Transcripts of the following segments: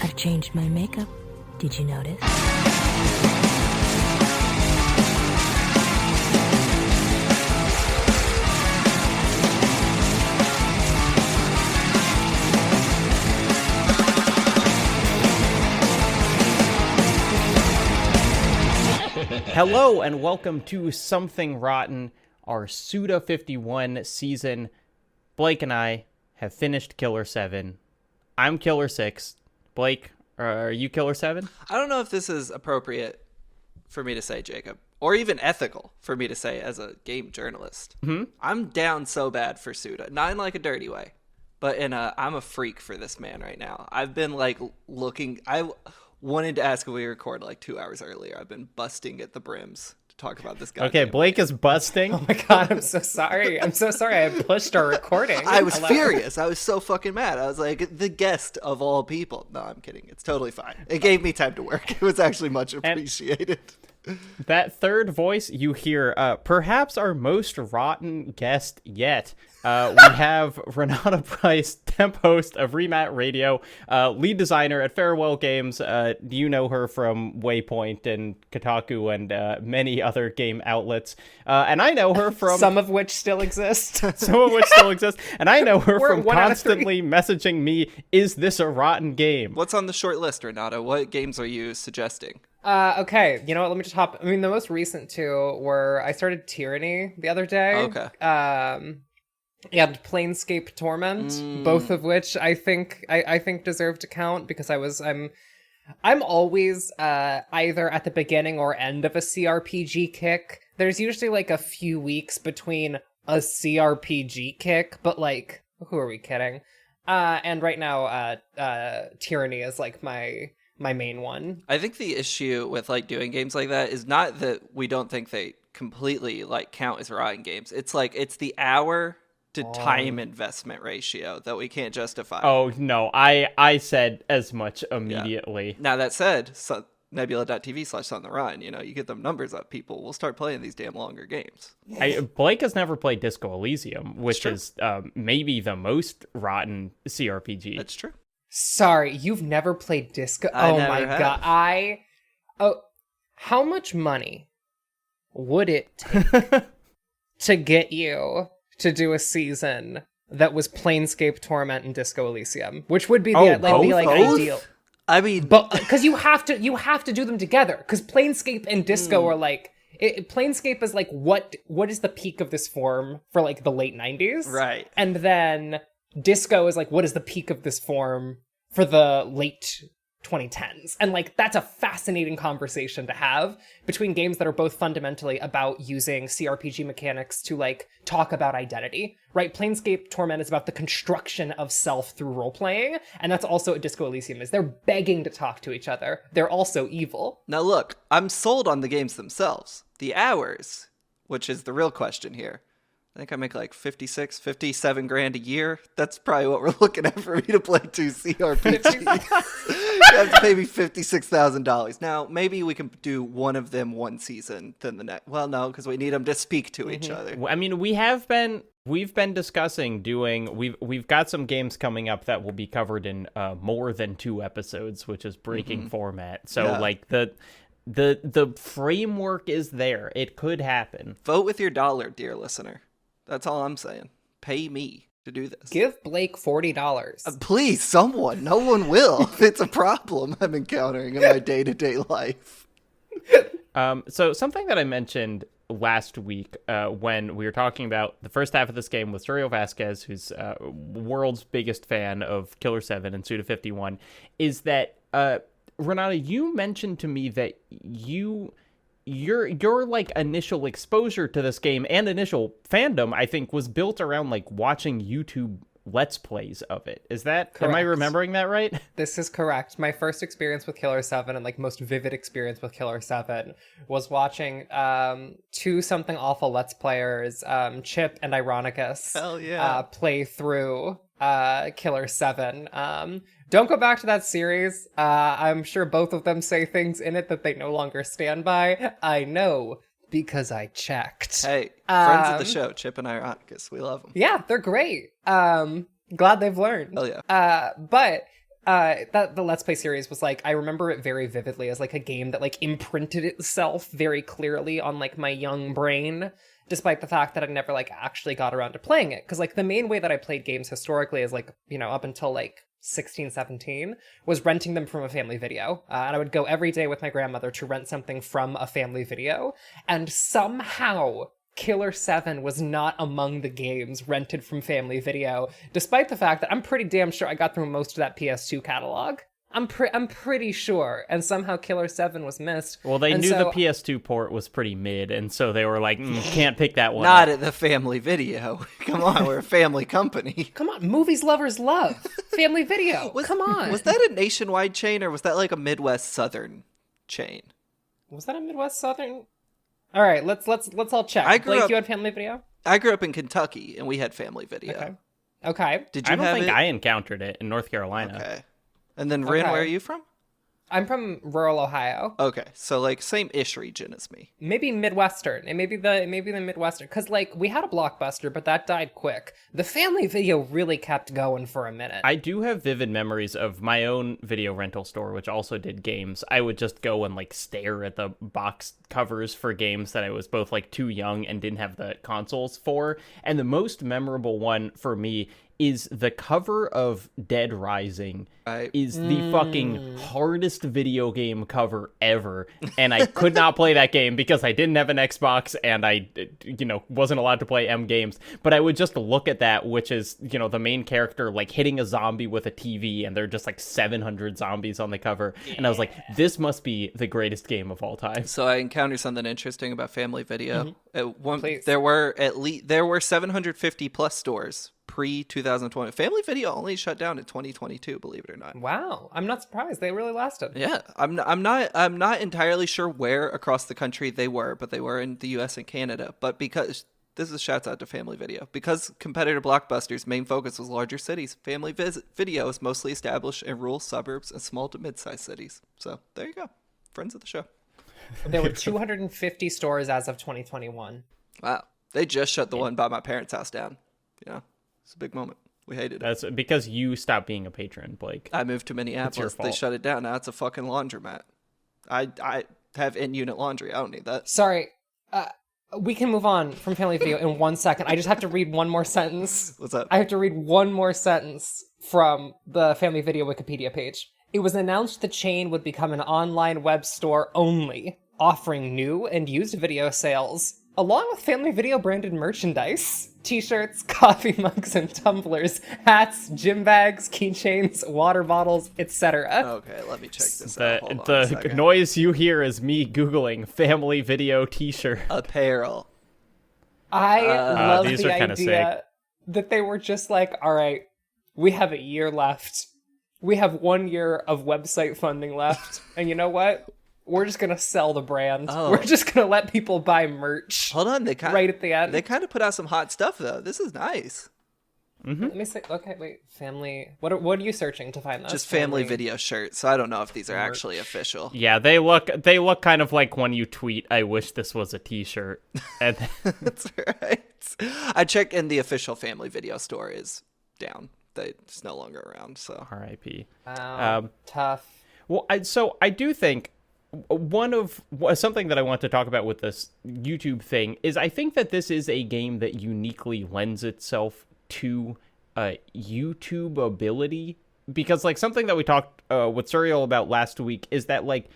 I've changed my makeup. Did you notice? Hello and welcome to Something Rotten, our Suda 51 season. Blake and I have finished Killer 7. I'm Killer 6. Blake, are you Killer 7? I don't know if this is appropriate for me to say, Jacob, or even ethical for me to say as a game journalist. I'm down so bad for Suda, not in like a dirty way, but I'm a freak for this man right now. I've been like looking, I wanted to ask if we record like 2 hours earlier. I've been busting at the brims to talk about this guy. Okay, Blake is busting. Oh my god, I'm so sorry. I'm so sorry I pushed our recording. I was furious. I was so fucking mad. I was like, the guest of all people. No, I'm kidding. It's totally fine. It gave me time to work. It was actually much appreciated. That third voice you hear, perhaps our most rotten guest yet. We have Renata Price, temp host of Remat Radio, lead designer at Farewell Games. You know her from Waypoint and Kotaku and many other game outlets. And I know her from... Some of which still exist. Some of which still exist. And I know her from 1 out of 3. constantly messaging me, is this a rotten game? What's on the short list, Renata? What games are you suggesting? Okay, you know what, let me just hop... I mean, the most recent two were... I started Tyranny the other day. Okay. And Planescape Torment, both of which I think deserve to count because I'm always either at the beginning or end of a CRPG kick. There's usually like a few weeks between a CRPG kick, but like, who are we kidding? And right now, Tyranny is like my main one. I think the issue with like doing games like that is not that we don't think they completely like count as rotten games. It's like it's the hour to time investment ratio that we can't justify. Oh, no, I said as much immediately. Yeah. Now, that said, so nebula.tv/somethingrotten, you know, you get them numbers up, people will start playing these damn longer games. Blake has never played Disco Elysium, which is maybe the most rotten CRPG. That's true. Sorry, you've never played Disco? I Oh never my have. god, how much money would it take to get you to do a season that was Planescape Torment and Disco Elysium, which would be the both? ideal. I mean, But because you have to do them together, because Planescape and Disco are like Planescape is like what is the peak of this form for like the late 90s, right? And then Disco is like what is the peak of this form for the late 2010s, and like that's a fascinating conversation to have between games that are both fundamentally about using CRPG mechanics to like talk about identity, right? Planescape Torment is about the construction of self through role-playing, and that's also what Disco Elysium is. They're begging to talk to each other. They're also evil. Now look, I'm sold on the games themselves. The hours, which is the real question here. I think I make like 57 grand a year. That's probably what we're looking at for me to play 2 CRPGs. You have to pay me $56,000. Now, maybe we can do one of them one season, then the next. Well, no, because we need them to speak to each other. I mean, we've been discussing doing, we've got some games coming up that will be covered in more than 2 episodes, which is breaking format. So like the framework is there. It could happen. Vote with your dollar, dear listener. That's all I'm saying. Pay me to do this. Give Blake $40. Please, someone. No one will. It's a problem I'm encountering in my day-to-day life. So something that I mentioned last week when we were talking about the first half of this game with Sergio Vasquez, who's world's biggest fan of Killer 7 and Suda 51, is that Renata, you mentioned to me that your like initial exposure to this game and initial fandom, I think, was built around like watching YouTube Let's Plays of it. Is that, Correct. Am I remembering that right? This is correct. My first experience with Killer 7 and like most vivid experience with Killer 7 was watching 2 Something Awful Let's Players, Chip and Ironicus, Hell yeah. play through Killer 7. Don't go back to that series. I'm sure both of them say things in it that they no longer stand by. I know, because I checked. Hey, friends of the show, Chip and Ironicus. We love them. Yeah, they're great. Glad they've learned. Hell yeah. But that the Let's Play series was like, I remember it very vividly as like a game that like imprinted itself very clearly on like my young brain, despite the fact that I never like actually got around to playing it. Because like the main way that I played games historically is like, you know, up until like 16, 17, was renting them from a family video. And I would go every day with my grandmother to rent something from a family video. And somehow Killer7 was not among the games rented from family video, despite the fact that I'm pretty damn sure I got through most of that PS2 catalog. I'm pretty sure, and somehow Killer7 was missed. Well, they and knew so, the PS2 port was pretty mid, and so they were like, can't pick that one Not up. at the family video. Come on, we're a family company. Come on, movies lovers love family video. Come on. Was that a nationwide chain, or was that like a Midwest Southern chain? Was that a Midwest Southern? All right, let's all check. Blake, you had family video? I grew up in Kentucky, and we had family video. Okay. Did you I don't have think it? I encountered it in North Carolina. Okay. And then, Rin, Okay. where are you from? I'm from rural Ohio. Okay, so like same-ish region as me. Maybe Midwestern. It may be the Midwestern. Because, like, we had a Blockbuster, but that died quick. The family video really kept going for a minute. I do have vivid memories of my own video rental store, which also did games. I would just go and like stare at the box covers for games that I was both like too young and didn't have the consoles for. And the most memorable one for me is the cover of Dead Rising is the fucking hardest video game cover ever. And I could not play that game because I didn't have an Xbox and I, wasn't allowed to play M games. But I would just look at that, which is, the main character like hitting a zombie with a TV and there are just like 700 zombies on the cover. Yeah. And I was like, this must be the greatest game of all time. So I encountered something interesting about family video. Please. There were 750 plus stores pre-2020. Family Video only shut down in 2022, believe it or not. Wow, I'm not surprised. They really lasted. Yeah, I'm not entirely sure where across the country they were, but they were in the US and Canada. But because this is shouts out to Family Video, because competitor Blockbuster's main focus was larger cities, Family Video is mostly established in rural suburbs and small to mid-sized cities. So there you go, friends of the show. There were 250 stores as of 2021. Wow, they just shut the one by my parents' house down. It's a big moment. We hated it. That's because you stopped being a patron, Blake. I moved to Minneapolis. They shut it down. Now it's a fucking laundromat. I have in-unit laundry. I don't need that. Sorry. We can move on from Family Video in 1 second. I just have to read one more sentence. What's up? I have to read one more sentence from the Family Video Wikipedia page. It was announced the chain would become an online web store only, offering new and used video sales, along with Family Video branded merchandise. T-shirts, coffee mugs and tumblers, hats, gym bags, keychains, water bottles, etc. Okay, let me check this out. Hold on a The second. noise you hear is me Googling Family Video t-shirt. Apparel. I love these the are kinda idea that they were just like, all right, we have a year left. We have 1 year of website funding left. And you know what? We're just going to sell the brand. Oh. We're just going to let people buy merch. Hold on, right at the end. They kind of put out some hot stuff though. This is nice. Let me say, okay, wait, family. What are you searching to find this? Just family video shirts. So I don't know if these are actually official. Yeah, they look kind of like when you tweet, "I wish this was a t-shirt." And That's right. I checked, and the official Family Video store is down. It's no longer around. So R.I.P. Tough. Well, I do think something that I want to talk about with this YouTube thing is I think that this is a game that uniquely lends itself to YouTube ability, because like something that we talked with Serial about last week is that like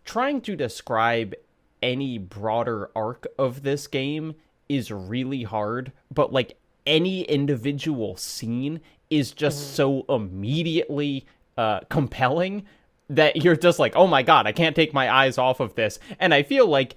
trying to describe any broader arc of this game is really hard, but like any individual scene is just so immediately compelling that you're just like, oh my god, I can't take my eyes off of this. And I feel like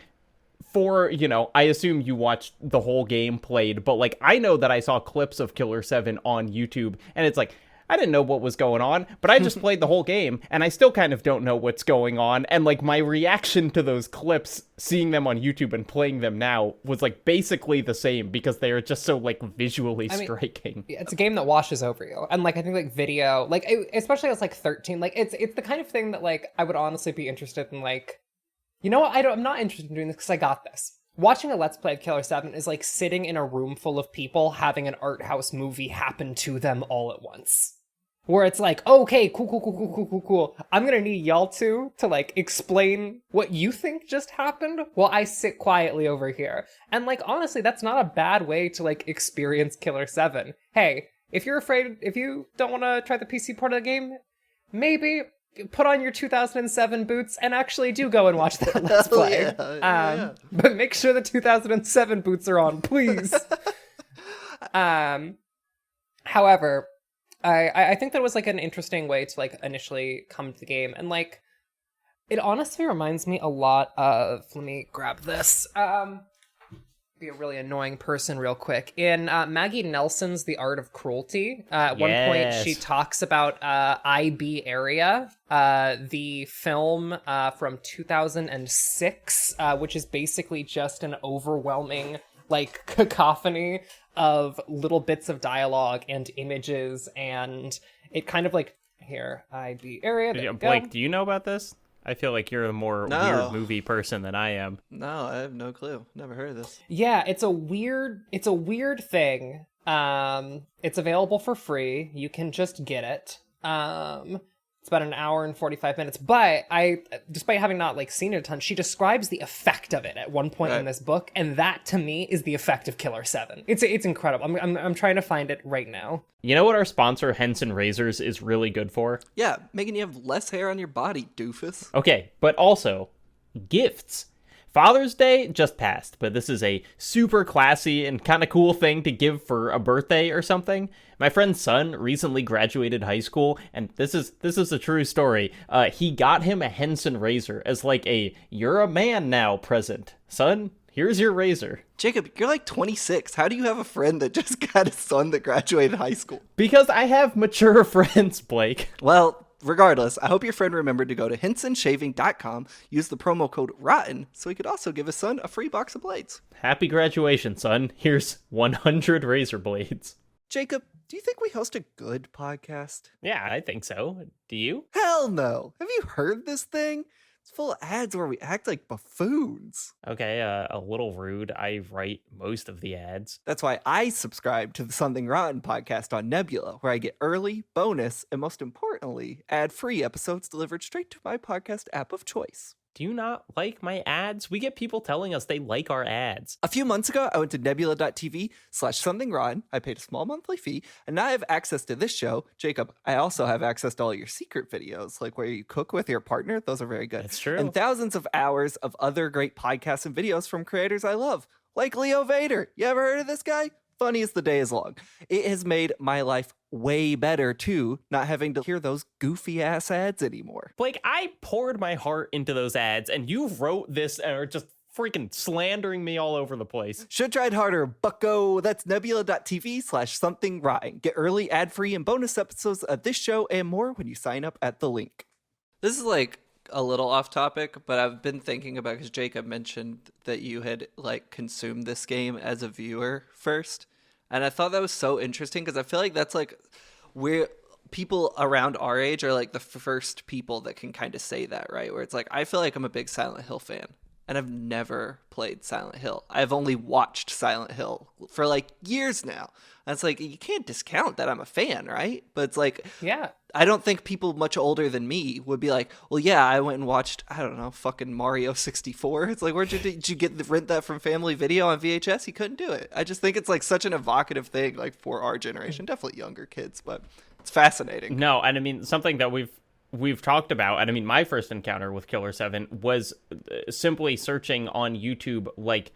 I assume you watched the whole game played, but like I know that I saw clips of Killer7 on YouTube, and it's like, I didn't know what was going on, but I just played the whole game, and I still kind of don't know what's going on. And like my reaction to those clips, seeing them on YouTube and playing them now, was like basically the same, because they are just so like visually striking. It's a game that washes over you, and like I think like video, like especially as like 13, like it's the kind of thing that like I would honestly be interested in. Like, you know what? I'm not interested in doing this because I got this. Watching a Let's Play of Killer7 is like sitting in a room full of people having an art house movie happen to them all at once. where it's like, okay, cool. I'm gonna need y'all two to like explain what you think just happened while I sit quietly over here. And like, honestly, that's not a bad way to like experience Killer 7. Hey, if you don't want to try the PC part of the game, maybe put on your 2007 boots and actually do go and watch that Let's Play. Yeah. But make sure the 2007 boots are on, please. However, I think that was like an interesting way to like initially come to the game, and like it honestly reminds me a lot of, let me grab this, be a really annoying person real quick. In Maggie Nelson's The Art of Cruelty, at one point she talks about IB Area, the film from 2006, which is basically just an overwhelming like cacophony of little bits of dialogue and images, and it kind of like, here, IB Area, there you Blake, go. do you know about this? I feel like you're a more weird movie person than I am. No, I have no clue. Never heard of this. Yeah, it's a weird thing. It's available for free. You can just get it. It's about an hour and 45 minutes, but despite having not like seen it a ton, she describes the effect of it at one point in this book, and that to me is the effect of Killer 7. It's incredible. I'm trying to find it right now. You know what our sponsor Henson Razors is really good for? Yeah, making you have less hair on your body, doofus. Okay, but also gifts. Father's Day just passed, but this is a super classy and kind of cool thing to give for a birthday or something. My friend's son recently graduated high school, and this is a true story. He got him a Henson razor as like a "you're a man now" present. Son, here's your razor. Jacob, you're like 26. How do you have a friend that just got a son that graduated high school? Because I have mature friends, Blake. Well, regardless, I hope your friend remembered to go to hensonshaving.com, use the promo code ROTTEN, so he could also give his son a free box of blades. Happy graduation, son. Here's 100 razor blades. Jacob, do you think we host a good podcast? Yeah, I think so. Do you? Hell no. Have you heard this thing? It's full of ads where we act like buffoons. Okay, a little rude. I write most of the ads. That's why I subscribe to the Something Rotten podcast on Nebula, where I get early, bonus, and most importantly, ad-free episodes delivered straight to my podcast app of choice. Do you not like my ads? We get people telling us they like our ads. A few months ago, I went to nebula.tv/somethingrotten. I paid a small monthly fee, and now I have access to this show. Jacob, I also have access to all your secret videos, like where you cook with your partner. Those are very good. That's true. And thousands of hours of other great podcasts and videos from creators I love, like Leo Vader. You ever heard of this guy? Funny as the day is long. It has made my life way better, too, not having to hear those goofy-ass ads anymore. Blake, I poured my heart into those ads, and you wrote this and are just freaking slandering me all over the place. Should tried harder, bucko. That's nebula.tv/somethingrotten. Get early, ad-free, and bonus episodes of this show and more when you sign up at the link. This is like a little off topic, but I've been thinking about, because Jacob mentioned that you had like consumed this game as a viewer first. And I thought that was so interesting, because I feel like that's like where people around our age are like the first people that can kind of say that, right? Where it's like, I feel like I'm a big Silent Hill fan, and I've never played Silent Hill. I've only watched Silent Hill for like years now. And it's like, you can't discount that I'm a fan, right? But it's like, Yeah. I don't think people much older than me would be like, well, yeah, I went and watched, I don't know, fucking Mario 64. It's like, did you rent that from Family Video on VHS? You couldn't do it. I just think it's like such an evocative thing, like for our generation, definitely younger kids, but it's fascinating. No, and I mean, something that we've talked about, and I mean, my first encounter with Killer 7 was simply searching on YouTube, like,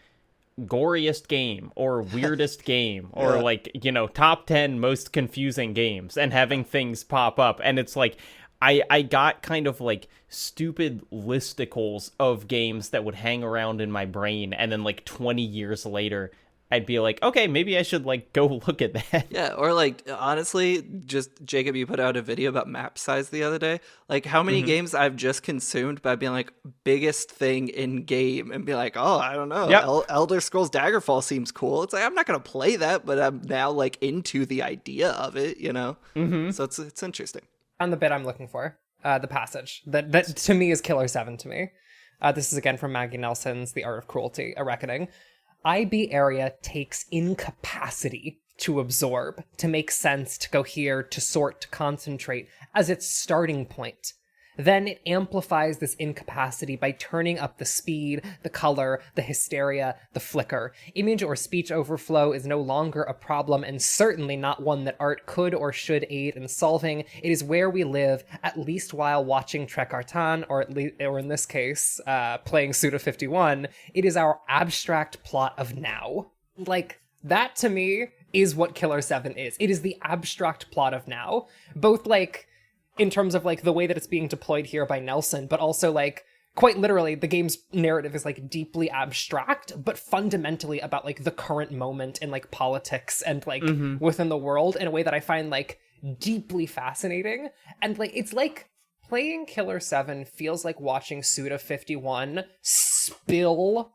goriest game or weirdest game or like, you know, top 10 most confusing games, and having things pop up. And it's like, I got kind of like stupid listicles of games that would hang around in my brain, and then like 20 years later I'd be like, okay, maybe I should like go look at that. Yeah, or like, honestly, just Jacob, you put out a video about map size the other day. Like, how many games I've just consumed by being like, biggest thing in game, and be like, oh, I don't know. Yep. Elder Scrolls Daggerfall seems cool. It's like, I'm not going to play that, but I'm now like into the idea of it, you know? So it's interesting. On the bit I'm looking for, the passage that to me is Killer 7 to me. This is again from Maggie Nelson's The Art of Cruelty, A Reckoning. IB Area takes incapacity to absorb, to make sense, to cohere, to sort, to concentrate as its starting point. Then it amplifies this incapacity by turning up the speed, the color, the hysteria, the flicker. Image or speech overflow is no longer a problem, and certainly not one that art could or should aid in solving. It is where we live, at least while watching Trek Artan, or in this case, playing Suda 51. It is our abstract plot of now. Like, that to me is what Killer7 is. It is the abstract plot of now. Both, like, in terms of, like, the way that it's being deployed here by Nelson, but also, like, quite literally, the game's narrative is, like, deeply abstract, but fundamentally about, like, the current moment in, like, politics and, like, within the world in a way that I find, like, deeply fascinating. And, like, it's like playing Killer7 feels like watching Suda 51 spill,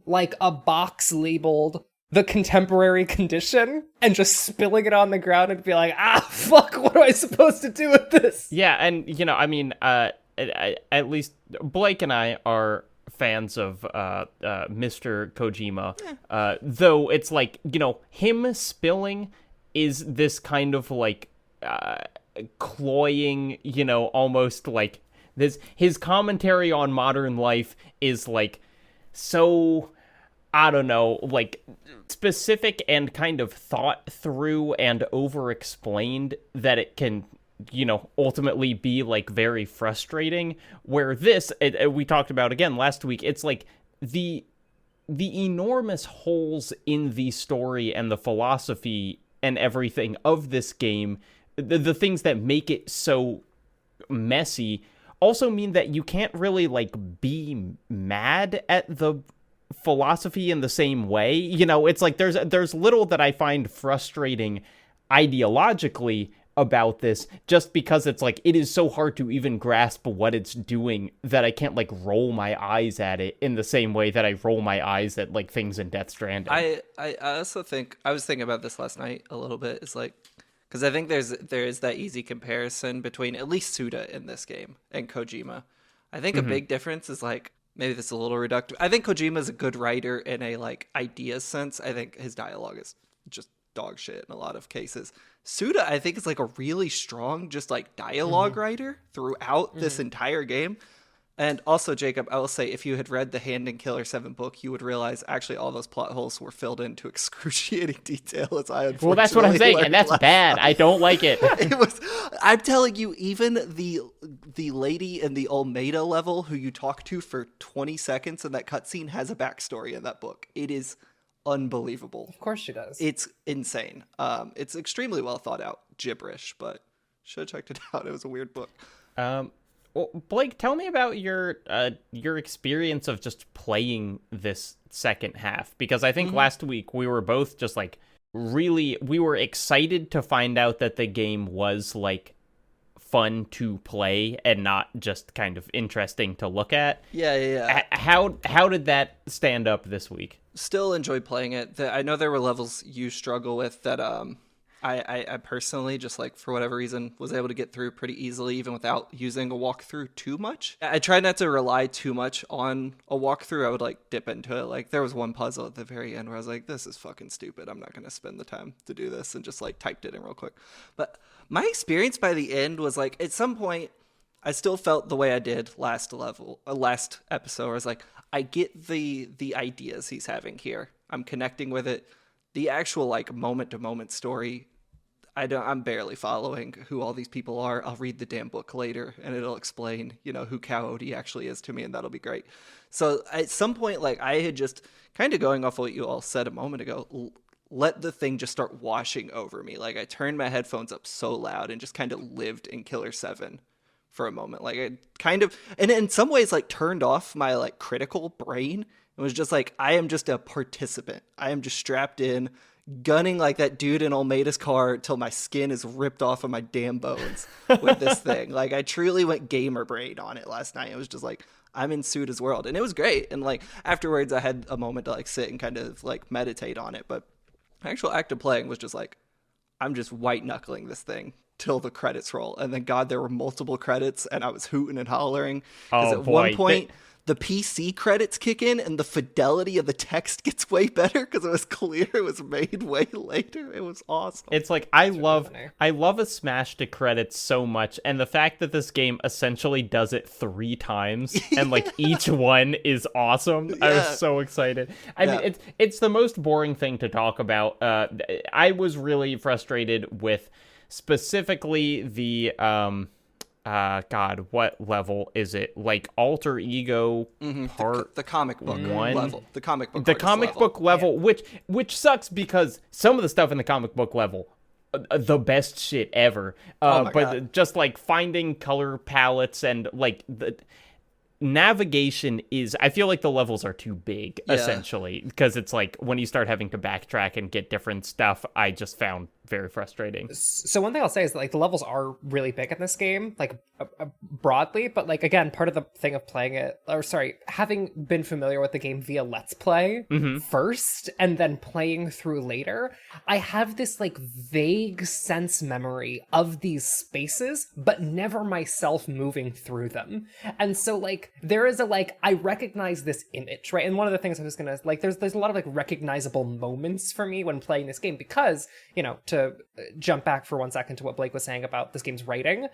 like, a box labeled the contemporary condition and just spilling it on the ground and be like, fuck, what am I supposed to do with this? Yeah, and, you know, I mean, at least Blake and I are fans of Mr. Kojima, though it's like, you know, him spilling is this kind of, like, cloying, you know, almost like this, his commentary on modern life is, like, so, I don't know, like, specific and kind of thought through and over-explained that it can, you know, ultimately be, like, very frustrating. Where this, we talked about again last week, it's like the enormous holes in the story and the philosophy and everything of this game, the things that make it so messy, also mean that you can't really, like, be mad at the philosophy in the same way. You know, it's like there's little that I find frustrating ideologically about this, just because it's like it is so hard to even grasp what it's doing that I can't, like, roll my eyes at it in the same way that I roll my eyes at, like, things in Death Stranding. I also think, I was thinking about this last night a little bit. It's like, because I think there is that easy comparison between at least Suda in this game and Kojima. I think a big difference is, like, maybe this is a little reductive. I think Kojima is a good writer in a, like, idea sense. I think his dialogue is just dog shit in a lot of cases. Suda, I think, is, like, a really strong, just, like, dialogue writer throughout this entire game. And also, Jacob, I will say, if you had read the Hand and Killer7 book, you would realize actually all those plot holes were filled into excruciating detail, as I unfortunately Well, that's what I'm saying, and that's bad. I don't like it. It was. I'm telling you, even the lady in the Almeida level who you talk to for 20 seconds in that cutscene has a backstory in that book. It is unbelievable. Of course she does. It's insane. It's extremely well thought out gibberish, but should have checked it out. It was a weird book. Well, Blake, tell me about your experience of just playing this second half, because I think last week we were both just, like, we were excited to find out that the game was, like, fun to play and not just kind of interesting to look at. Yeah. How did that stand up this week? Still enjoyed playing it. I know there were levels you struggle with that I personally, just, like, for whatever reason, was able to get through pretty easily, even without using a walkthrough too much. I tried not to rely too much on a walkthrough. I would, like, dip into it. Like, there was one puzzle at the very end where I was like, this is fucking stupid. I'm not going to spend the time to do this, and just, like, typed it in real quick. But my experience by the end was, like, at some point, I still felt the way I did last episode, where I was like, I get the ideas he's having here. I'm connecting with it. The actual, like, moment-to-moment story, I'm barely following who all these people are. I'll read the damn book later, and it'll explain, you know, who Coyote actually is to me, and that'll be great. So at some point, like, I had just, kind of going off what you all said a moment ago, let the thing just start washing over me. Like, I turned my headphones up so loud and just kind of lived in Killer7 for a moment. Like, I kind of, and in some ways, like, turned off my, like, critical brain. It was just like, I am just a participant. I am just strapped in, gunning like that dude in Almeida's car till my skin is ripped off of my damn bones with this thing. Like, I truly went gamer brain on it last night. It was just like, I'm in Suda's world. And it was great. And, like, afterwards I had a moment to, like, sit and kind of, like, meditate on it. But the actual act of playing was just like, I'm just white knuckling this thing till the credits roll. And then, God, there were multiple credits, and I was hooting and hollering. Because Oh, at boy. one point, the PC credits kick in, and the fidelity of the text gets way better because it was clear it was made way later. It was awesome. It's like I love funny. a smash to credits so much, and the fact that this game essentially does it 3 times and like each one is awesome. I Yeah. was so excited. I mean, it's the most boring thing to talk about. I was really frustrated with specifically the God, what level is it? Like Alter Ego part the comic book one? level. The comic book the artist comic level. book level, which sucks because some of the stuff in the comic book level, the best shit ever. my But God. just like finding color palettes and like the navigation is, I feel like the levels are too big essentially, because it's like when you start having to backtrack and get different stuff, I just found very frustrating. So one thing I'll say is that, like, the levels are really big in this game, like broadly, but like again, part of the thing of playing it, or sorry, having been familiar with the game via Let's Play first and then playing through later, I have this like vague sense memory of these spaces, but never myself moving through them. And so like there is a like I recognize this image, right? And one of the things I was gonna like, there's a lot of like recognizable moments for me when playing this game because, you know, to jump back for 1 second to what Blake was saying about this game's writing,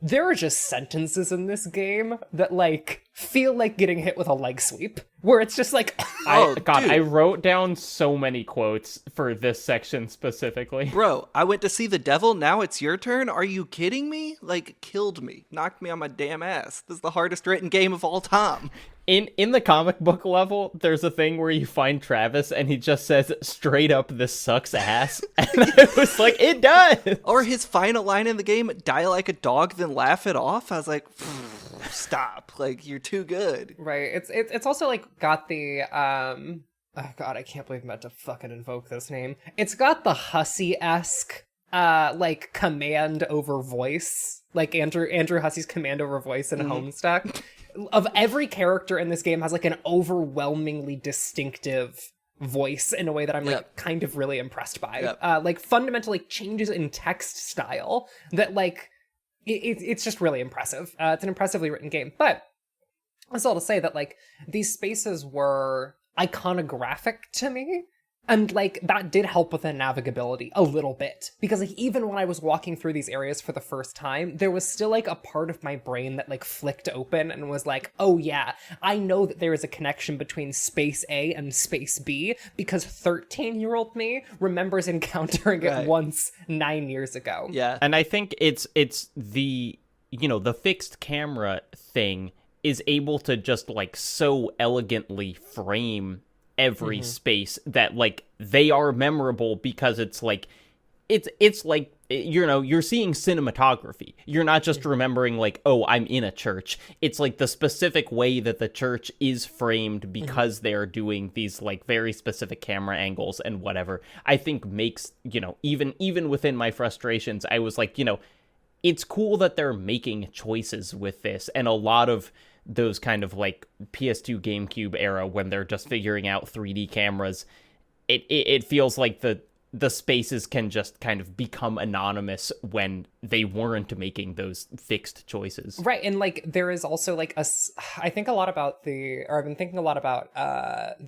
there are just sentences in this game that like feel like getting hit with a leg sweep, where it's just like Dude. I wrote down so many quotes for this section specifically. Bro, I went to see the devil, now it's your turn? Are you kidding me? Like, killed me. Knocked me on my damn ass. This is the hardest written game of all time. In the comic book level, there's a thing where you find Travis and he just says straight up, "This sucks ass," and I was like, it does. Or his final line in the game, "Die like a dog, then laugh it off." I was like, stop. Like, you're too good. right. It's also like got the oh god, I can't believe I'm about to fucking invoke this name. It's got the Hussey-esque like command over voice, like Andrew Hussey's command over voice in Homestuck. Of every character in this game has like an overwhelmingly distinctive voice in a way that I'm like kind of really impressed by. Like fundamentally changes in text style that like it's just really impressive. It's an impressively written game. But that's all to say that like these spaces were iconographic to me. And, like, that did help with the navigability a little bit. Because, like, even when I was walking through these areas for the first time, there was still, like, a part of my brain that, like, flicked open and was like, oh, yeah, I know that there is a connection between space A and space B, because 13-year-old me remembers encountering it once 9 years ago. Yeah. And I think it's the, you know, the fixed camera thing is able to just, like, so elegantly frame every space that like they are memorable because it's like it's like, you know, you're seeing cinematography. You're not just remembering like, oh, I'm in a church. It's like the specific way that the church is framed because they're doing these like very specific camera angles and whatever, I think makes, you know, even within my frustrations, I was like, you know, it's cool that they're making choices with this. And a lot of those kind of like PS2 GameCube era when they're just figuring out 3D cameras, it feels like the spaces can just kind of become anonymous when they weren't making those fixed choices. Right, and like there is also like I've been thinking a lot about the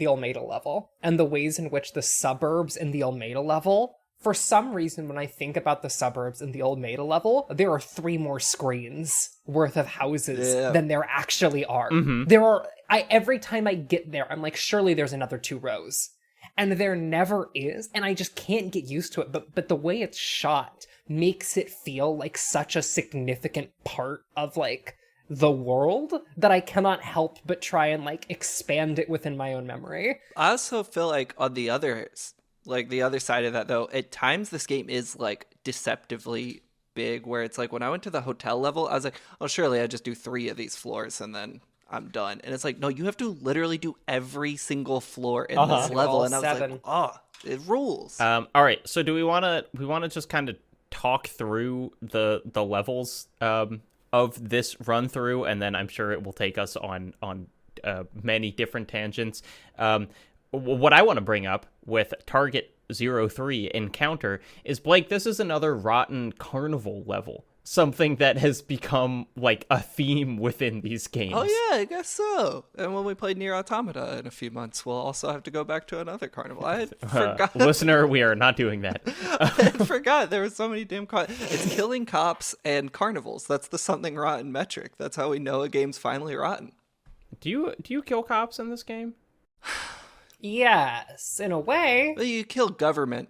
Olmeda level and the ways in which the suburbs in the Olmeda level, for some reason, when I think about the suburbs in the Olmeda level, there are 3 more screens worth of houses than there actually are. There are, every time I get there, I'm like, surely there's another 2 rows. And there never is, and I just can't get used to it. But the way it's shot makes it feel like such a significant part of, like, the world that I cannot help but try and, like, expand it within my own memory. I also feel like on the other side of that, though, at times this game is like deceptively big, where it's like when I went to the hotel level, I was like, oh, surely I just do 3 of these floors and then I'm done. And it's like, no, you have to literally do every single floor in this level. And I was 7. like, oh, it rules. All right, so do we want to just kind of talk through the levels of this run through, and then I'm sure it will take us on many different tangents. What I want to bring up with Target 003 encounter is, Blake, this is another rotten carnival level. Something that has become like a theme within these games. Oh yeah, I guess so. And when we play Nier Automata in a few months, we'll also have to go back to another carnival. I forgot. Listener, we are not doing that. I forgot there were so many damn It's killing cops and carnivals. That's the something rotten metric. That's how we know a game's finally rotten. Do you kill cops in this game? Yes, in a way. Well, you kill government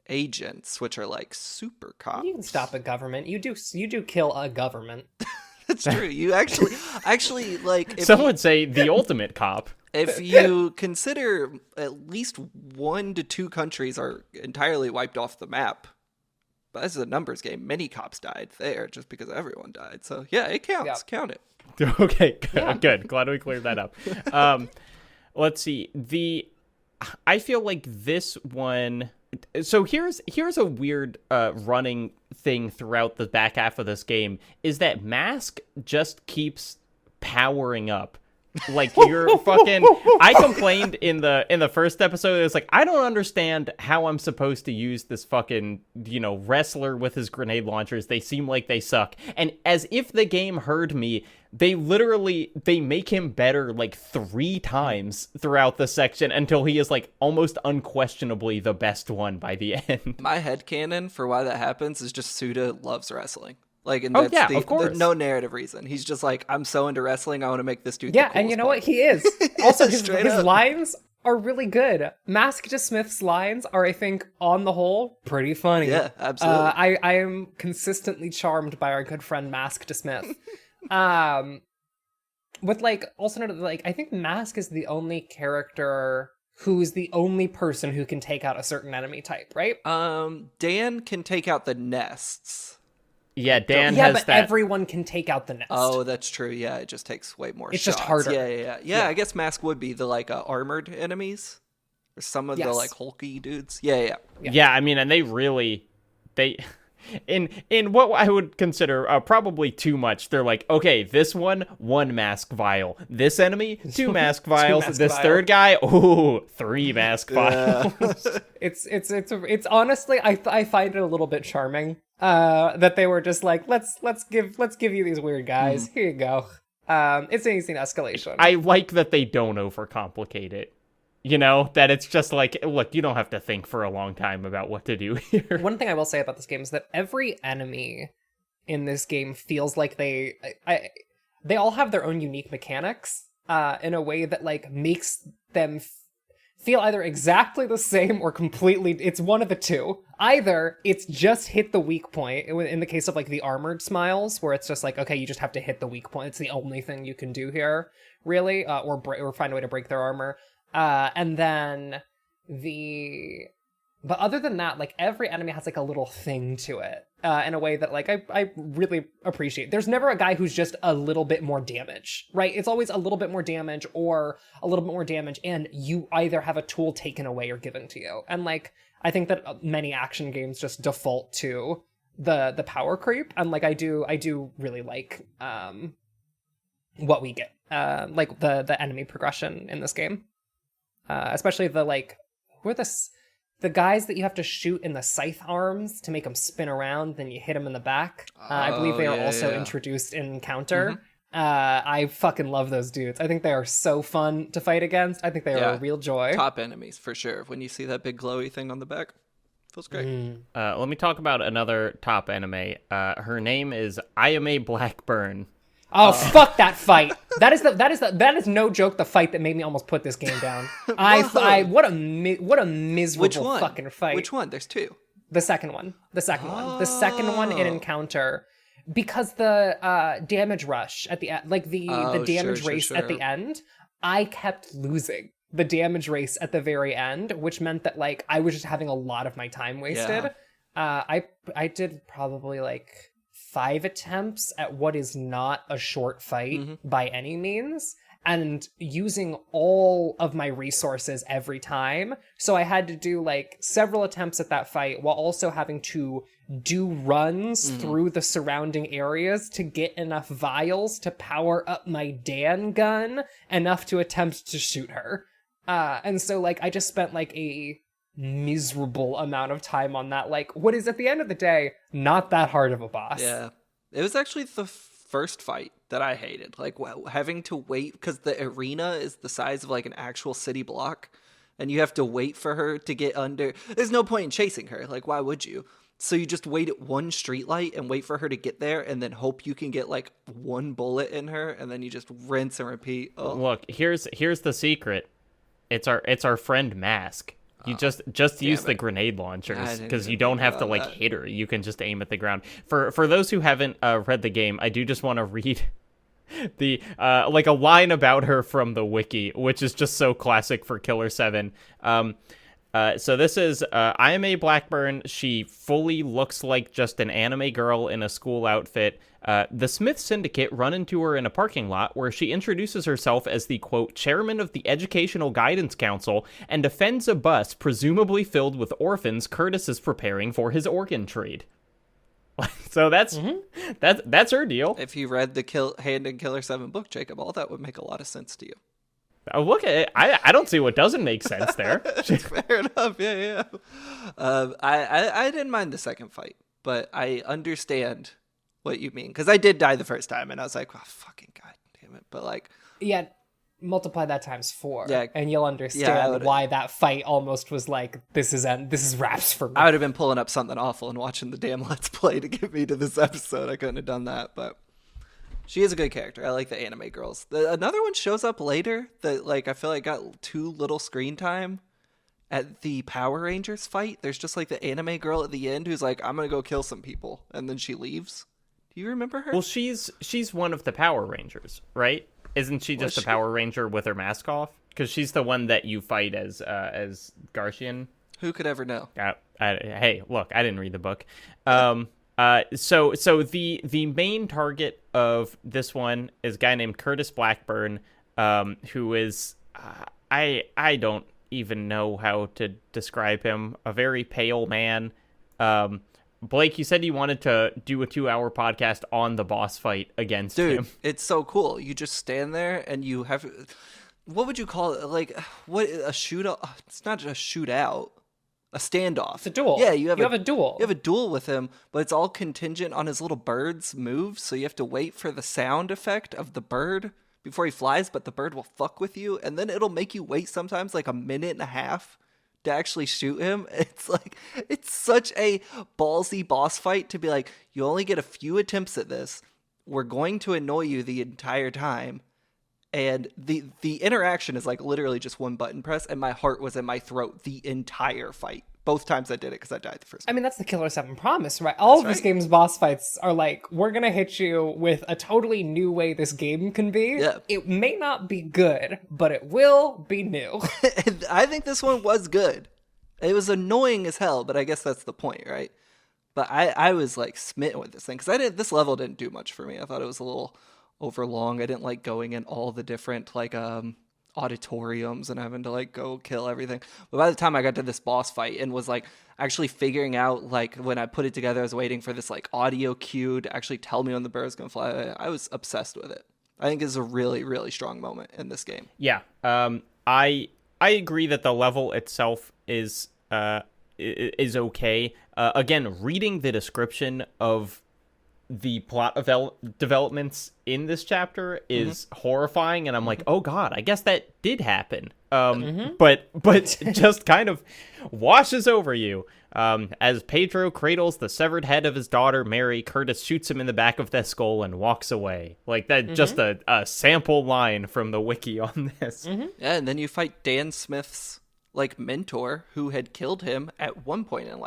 agents, which are like super cops. You can stop a government. You do kill a government. That's true. You actually like. Some would say the ultimate cop. If you consider at least 1 to 2 countries are entirely wiped off the map, but this is a numbers game. Many cops died there just because everyone died. So yeah, it counts. Yeah. Count it. Okay, good. Glad we cleared that up. Let's see. I feel like this one. So here's a weird running thing throughout the back half of this game is that Mask just keeps powering up. Like you're fucking. I complained in the first episode. It was like I don't understand how I'm supposed to use this fucking wrestler with his grenade launchers. They seem like they suck. And as if the game heard me, they make him better like 3 times throughout the section until he is like almost unquestionably the best one by the end. My headcanon for why that happens is just Suda loves wrestling. Like, and of that's course. no narrative reason. He's just like, I'm so into wrestling, I want to make this dude. Yeah, and you know what? He is. Also, his up. lines are really good. Mask to Smith's lines are, I think, on the whole, pretty funny. Yeah, absolutely. I am consistently charmed by our good friend Mask to Smith. With I think Mask is the only character who's the only person who can take out a certain enemy type, right? Dan can take out the nests. Yeah, Dan yeah, has but that. Everyone can take out the nest. Oh, that's true. Yeah, it just takes way more It's shots. just harder. Yeah, I guess Mask would be the armored enemies. Or some of the hulky dudes. Yeah. Yeah, I mean, and they in what I would consider probably too much. They're like, okay, this one mask vial. This enemy, 2 mask vials. This third guy, 3 mask vials. It's honestly, I find it a little bit charming. That they were just like, let's give you these weird guys. Here you go. It's an easy escalation. I like that they don't overcomplicate it. That it's just like, look, you don't have to think for a long time about what to do here. One thing I will say about this game is that every enemy in this game feels like they all have their own unique mechanics, in a way that makes them feel either exactly the same or completely. It's one of the two. Either it's just hit the weak point, in the case of the armored smiles, where it's just like, okay, you just have to hit the weak point. It's the only thing you can do here, really, or find a way to break their armor. And then but other than that, every enemy has a little thing to it, in a way that I really appreciate. There's never a guy who's just a little bit more damage, right? It's always a little bit more damage or a little bit more damage, and you either have a tool taken away or given to you. And I think that many action games just default to the power creep, and I do really like what we get, the enemy progression in this game. Especially who are the guys that you have to shoot in the scythe arms to make them spin around, then you hit them in the back. I believe they are also introduced in Encounter. I fucking love those dudes. I think they are so fun to fight against. I think they are a real joy. Top enemies, for sure. When you see that big glowy thing on the back, feels great. Let me talk about another top enemy. Her name is Ayame Blackburn. Oh, fuck that fight! That is no joke. The fight that made me almost put this game down. What a miserable fucking fight. Which one? There's 2. The second one. The second one in Encounter, because the damage rush at the end, the damage race at the end, I kept losing the damage race at the very end, which meant that I was just having a lot of my time wasted. Yeah. I did probably 5 attempts at what is not a short fight by any means, and using all of my resources every time. So I had to do several attempts at that fight while also having to do runs through the surrounding areas to get enough vials to power up my Dan gun enough to attempt to shoot her. And so I just spent miserable amount of time on that, like, what is at the end of the day not that hard of a boss. Yeah. It was actually the first fight that I hated. Like, having to wait, because the arena is the size of, like, an actual city block, and you have to wait for her to get under. There's no point in chasing her. Like, why would you? So you just wait at one streetlight and wait for her to get there, and then hope you can get, like, one bullet in her, and then you just rinse and repeat. Oh. Look, here's the secret. It's our friend Mask. You just use the grenade launchers, because you don't have to like hit her. You can just aim at the ground. For those who haven't read the game, I do just want to read the like a line about her from the wiki, which is just so classic for Killer7. So this is I am a Blackburn. She fully looks like just an anime girl in a school outfit. The Smith Syndicate run into her in a parking lot where she introduces herself as the, quote, chairman of the Educational Guidance Council and defends a bus presumably filled with orphans Curtis is preparing for his organ trade. So that's her deal. If you read the Hand in Killer7 book, Jacob, all that would make a lot of sense to you. Look at it. I don't see what doesn't make sense there. Fair enough. Yeah. I didn't mind the second fight, but I understand what you mean, because I did die the first time, and I was like, oh, fucking god damn it. But like, yeah, multiply that times 4, yeah, and you'll understand why that fight almost was like, this is wraps for me. I would have been pulling up something awful and watching the damn Let's Play to get me to this episode. I couldn't have done that, but she is a good character. I like the anime girls. Another one shows up later that, like, I feel like got too little screen time at the Power Rangers fight. There's just like the anime girl at the end who's like, I'm gonna go kill some people, and then she leaves. Do you remember her? Well, she's one of the Power Rangers, right? Isn't she just a Power Ranger with her mask off? Because she's the one that you fight as Garcian. Who could ever know? Hey, look, I didn't read the book. So the main target of this one is a guy named Curtis Blackburn, who is I don't even know how to describe him. A very pale man. Blake, you said you wanted to do a 2-hour podcast on the boss fight against him. Dude, it's so cool. You just stand there and you have, what would you call it? Like, what, a shootout? It's not just a shootout. A standoff. It's a duel. Yeah, you have a duel. You have a duel with him, but it's all contingent on his little bird's moves, so you have to wait for the sound effect of the bird before he flies, but the bird will fuck with you, and then it'll make you wait sometimes like a minute and a half to actually shoot him. It's like, it's such a ballsy boss fight to be like, you only get a few attempts at this. We're going to annoy you the entire time. And the interaction is like literally just one button press, and my heart was in my throat the entire fight. Both times I did it because I died the first time. I mean, that's the Killer7 promise, right? All of this game's boss fights are like, we're going to hit you with a totally new way this game can be. Yeah. It may not be good, but it will be new. I think this one was good. It was annoying as hell, but I guess that's the point, right? But I was like smitten with this thing because this level didn't do much for me. I thought it was a little overlong. I didn't like going in all the different like auditoriums and having to like go kill everything. But by the time I got to this boss fight and was like actually figuring out, like when I put it together, I was waiting for this like audio cue to actually tell me when the bird's gonna fly. I was obsessed with it. I think it's a really, really strong moment in this game. Yeah. I agree that the level itself is okay. Again, reading the description of the plot developments in this chapter is horrifying, and I'm like, oh god, I guess that did happen. But just kind of washes over you. As Pedro cradles the severed head of his daughter Mary, Curtis shoots him in the back of the skull and walks away. Like that, just a sample line from the wiki on this. Yeah, and then you fight Dan Smith's like mentor who had killed him at one point in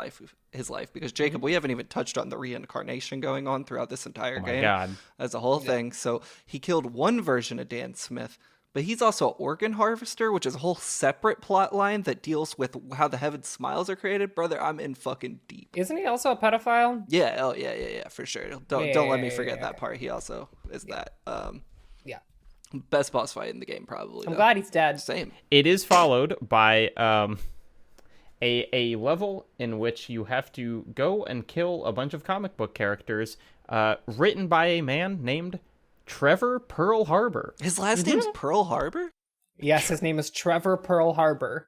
his life, because Jacob, we haven't even touched on the reincarnation going on throughout this entire game. God. As a whole thing. So he killed one version of Dan Smith, but he's also an organ harvester, which is a whole separate plot line that deals with how the Heaven Smiles are created. Brother, I'm in fucking deep. Isn't he also a pedophile? Yeah, oh yeah, for sure. Don't let me forget that part. He also is that. Yeah. Best boss fight in the game, probably. I'm glad he's dead. Same. It is followed by a level in which you have to go and kill a bunch of comic book characters, written by a man named Trevor Pearl Harbor. His last name's Pearl Harbor? Yes, his name is Trevor Pearl Harbor.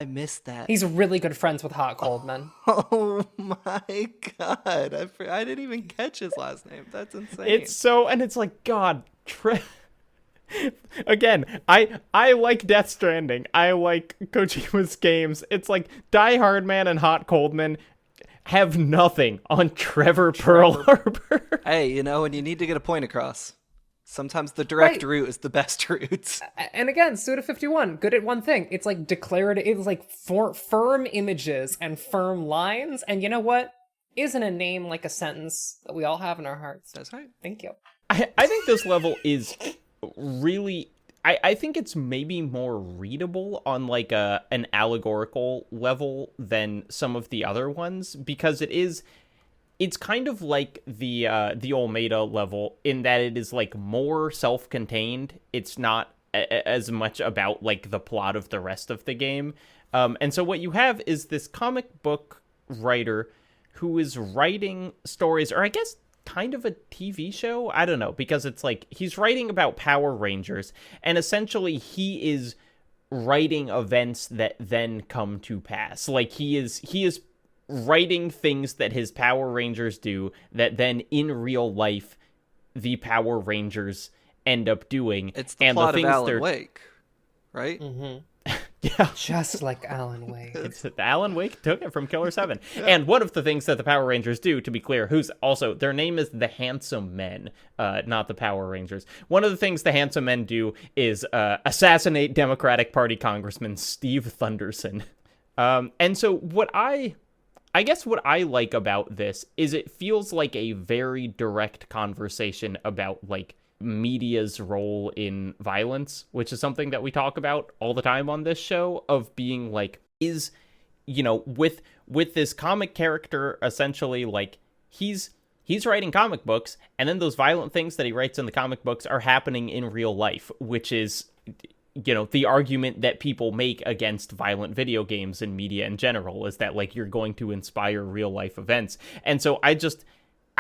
I missed that. He's really good friends with Hot Coldman. Oh my god. I didn't even catch his last name. That's insane. It's like, God, again, I like Death Stranding. I like Kojima's games. It's like Die Hard Man and Hot Coldman have nothing on Trevor Pearl Harbor. Hey, when you need to get a point across, sometimes the direct route is the best route. And again, Suda51, good at one thing. It's like declarative. It's like firm images and firm lines. And you know what? Isn't a name like a sentence that we all have in our hearts? That's right. Thank you. I think this level is really... I think it's maybe more readable on like an allegorical level than some of the other ones, because it's kind of like the Olmeda level in that it is like more self-contained. It's not as much about like the plot of the rest of the game. And so what you have is this comic book writer who is writing stories, or I guess kind of a TV show. I don't know, because it's like he's writing about Power Rangers, and essentially he is writing events that then come to pass. Like he is writing things that his Power Rangers do that then in real life the Power Rangers end up doing. It's the plot of Alan Wake, right? Mm-hmm. Yeah. Just like Alan Wake. Alan Wake took it from Killer7. And one of the things that the Power Rangers do, to be clear, their name is the Handsome Men, not the Power Rangers. One of the things the Handsome Men do is assassinate Democratic Party Congressman Steve Thunderson. And so what I guess what I like about this is it feels like a very direct conversation about, like, media's role in violence, which is something that we talk about all the time on this show, of being like, is, with this comic character, essentially, like, he's writing comic books, and then those violent things that he writes in the comic books are happening in real life, which is, the argument that people make against violent video games and media in general, is that, like, you're going to inspire real life events. And so I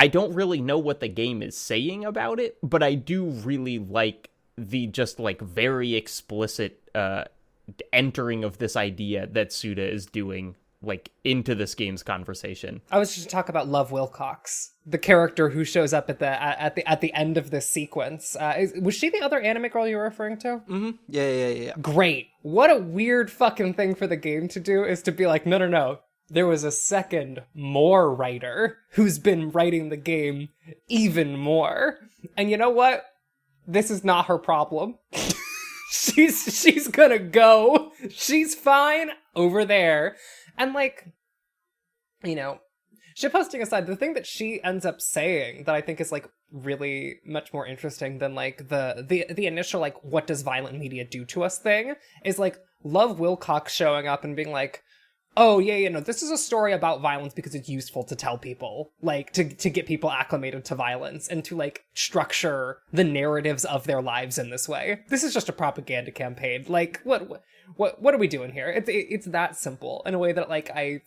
don't really know what the game is saying about it, but I do really like the just, like, very explicit entering of this idea that Suda is doing, like, into this game's conversation. I was just talk about Love Wilcox, the character who shows up at the end of this sequence. Was she the other anime girl you were referring to? Mm-hmm. Yeah. Great. What a weird fucking thing for the game to do, is to be like, no. There was a second more writer who's been writing the game even more. And you know what? This is not her problem. She's gonna go. She's fine over there. And, like, shitposting aside, the thing that she ends up saying that I think is, like, really much more interesting than, like, the initial, like, what does violent media do to us thing, is, like, Love Wilcox showing up and being like, oh, yeah, this is a story about violence because it's useful to tell people, like, to get people acclimated to violence and to, like, structure the narratives of their lives in this way. This is just a propaganda campaign. Like, what are we doing here? It's that simple in a way that, like, I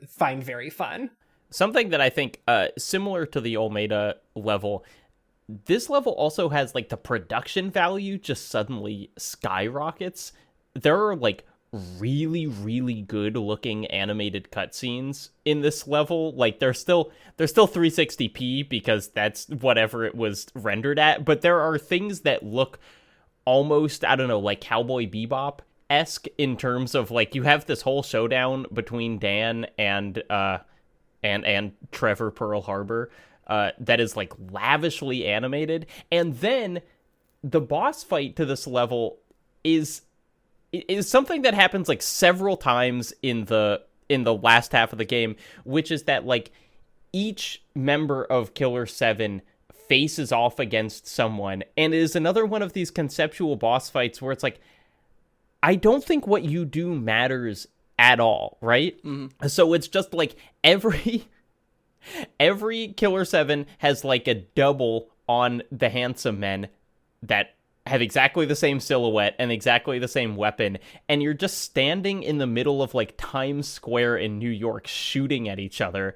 find very fun. Something that I think, similar to the Olmeda level, this level also has, like, the production value just suddenly skyrockets. There are, like, really, really good looking animated cutscenes in this level. Like, they're still 360p because that's whatever it was rendered at, but there are things that look almost, I don't know, like Cowboy Bebop-esque in terms of, like, you have this whole showdown between Dan and Trevor Pearl Harbor that is, like, lavishly animated, and then the boss fight to this level is something that happens, like, several times in the last half of the game, which is that, like, each member of Killer7 faces off against someone, and it is another one of these conceptual boss fights where it's like, I don't think what you do matters at all, right? Mm-hmm. So it's just, like, every Killer7 has, like, a double on the Handsome Men that have exactly the same silhouette and exactly the same weapon, and you're just standing in the middle of, like, Times Square in New York shooting at each other,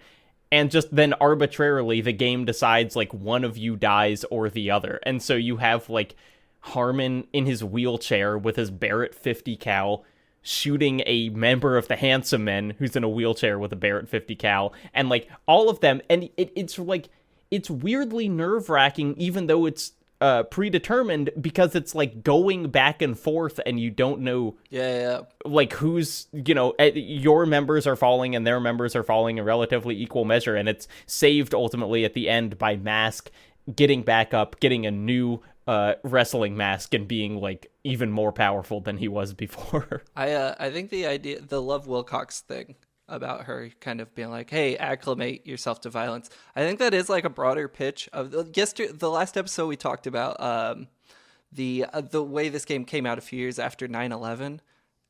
and just then arbitrarily the game decides, like, one of you dies or the other. And so you have, like, Harmon in his wheelchair with his Barrett 50 cal shooting a member of the Handsome Men who's in a wheelchair with a Barrett 50 cal, and like all of them, and it's like it's weirdly nerve-wracking, even though it's predetermined, because it's like going back and forth and you don't know like who's, you know, your members are falling and their members are falling in relatively equal measure, and it's saved ultimately at the end by Mask getting back up, getting a new wrestling mask, and being like even more powerful than he was before. I think the Love Wilcox thing about her kind of being like, hey, acclimate yourself to violence, I think that is like a broader pitch of the last episode we talked about the way this game came out a few years after 9/11,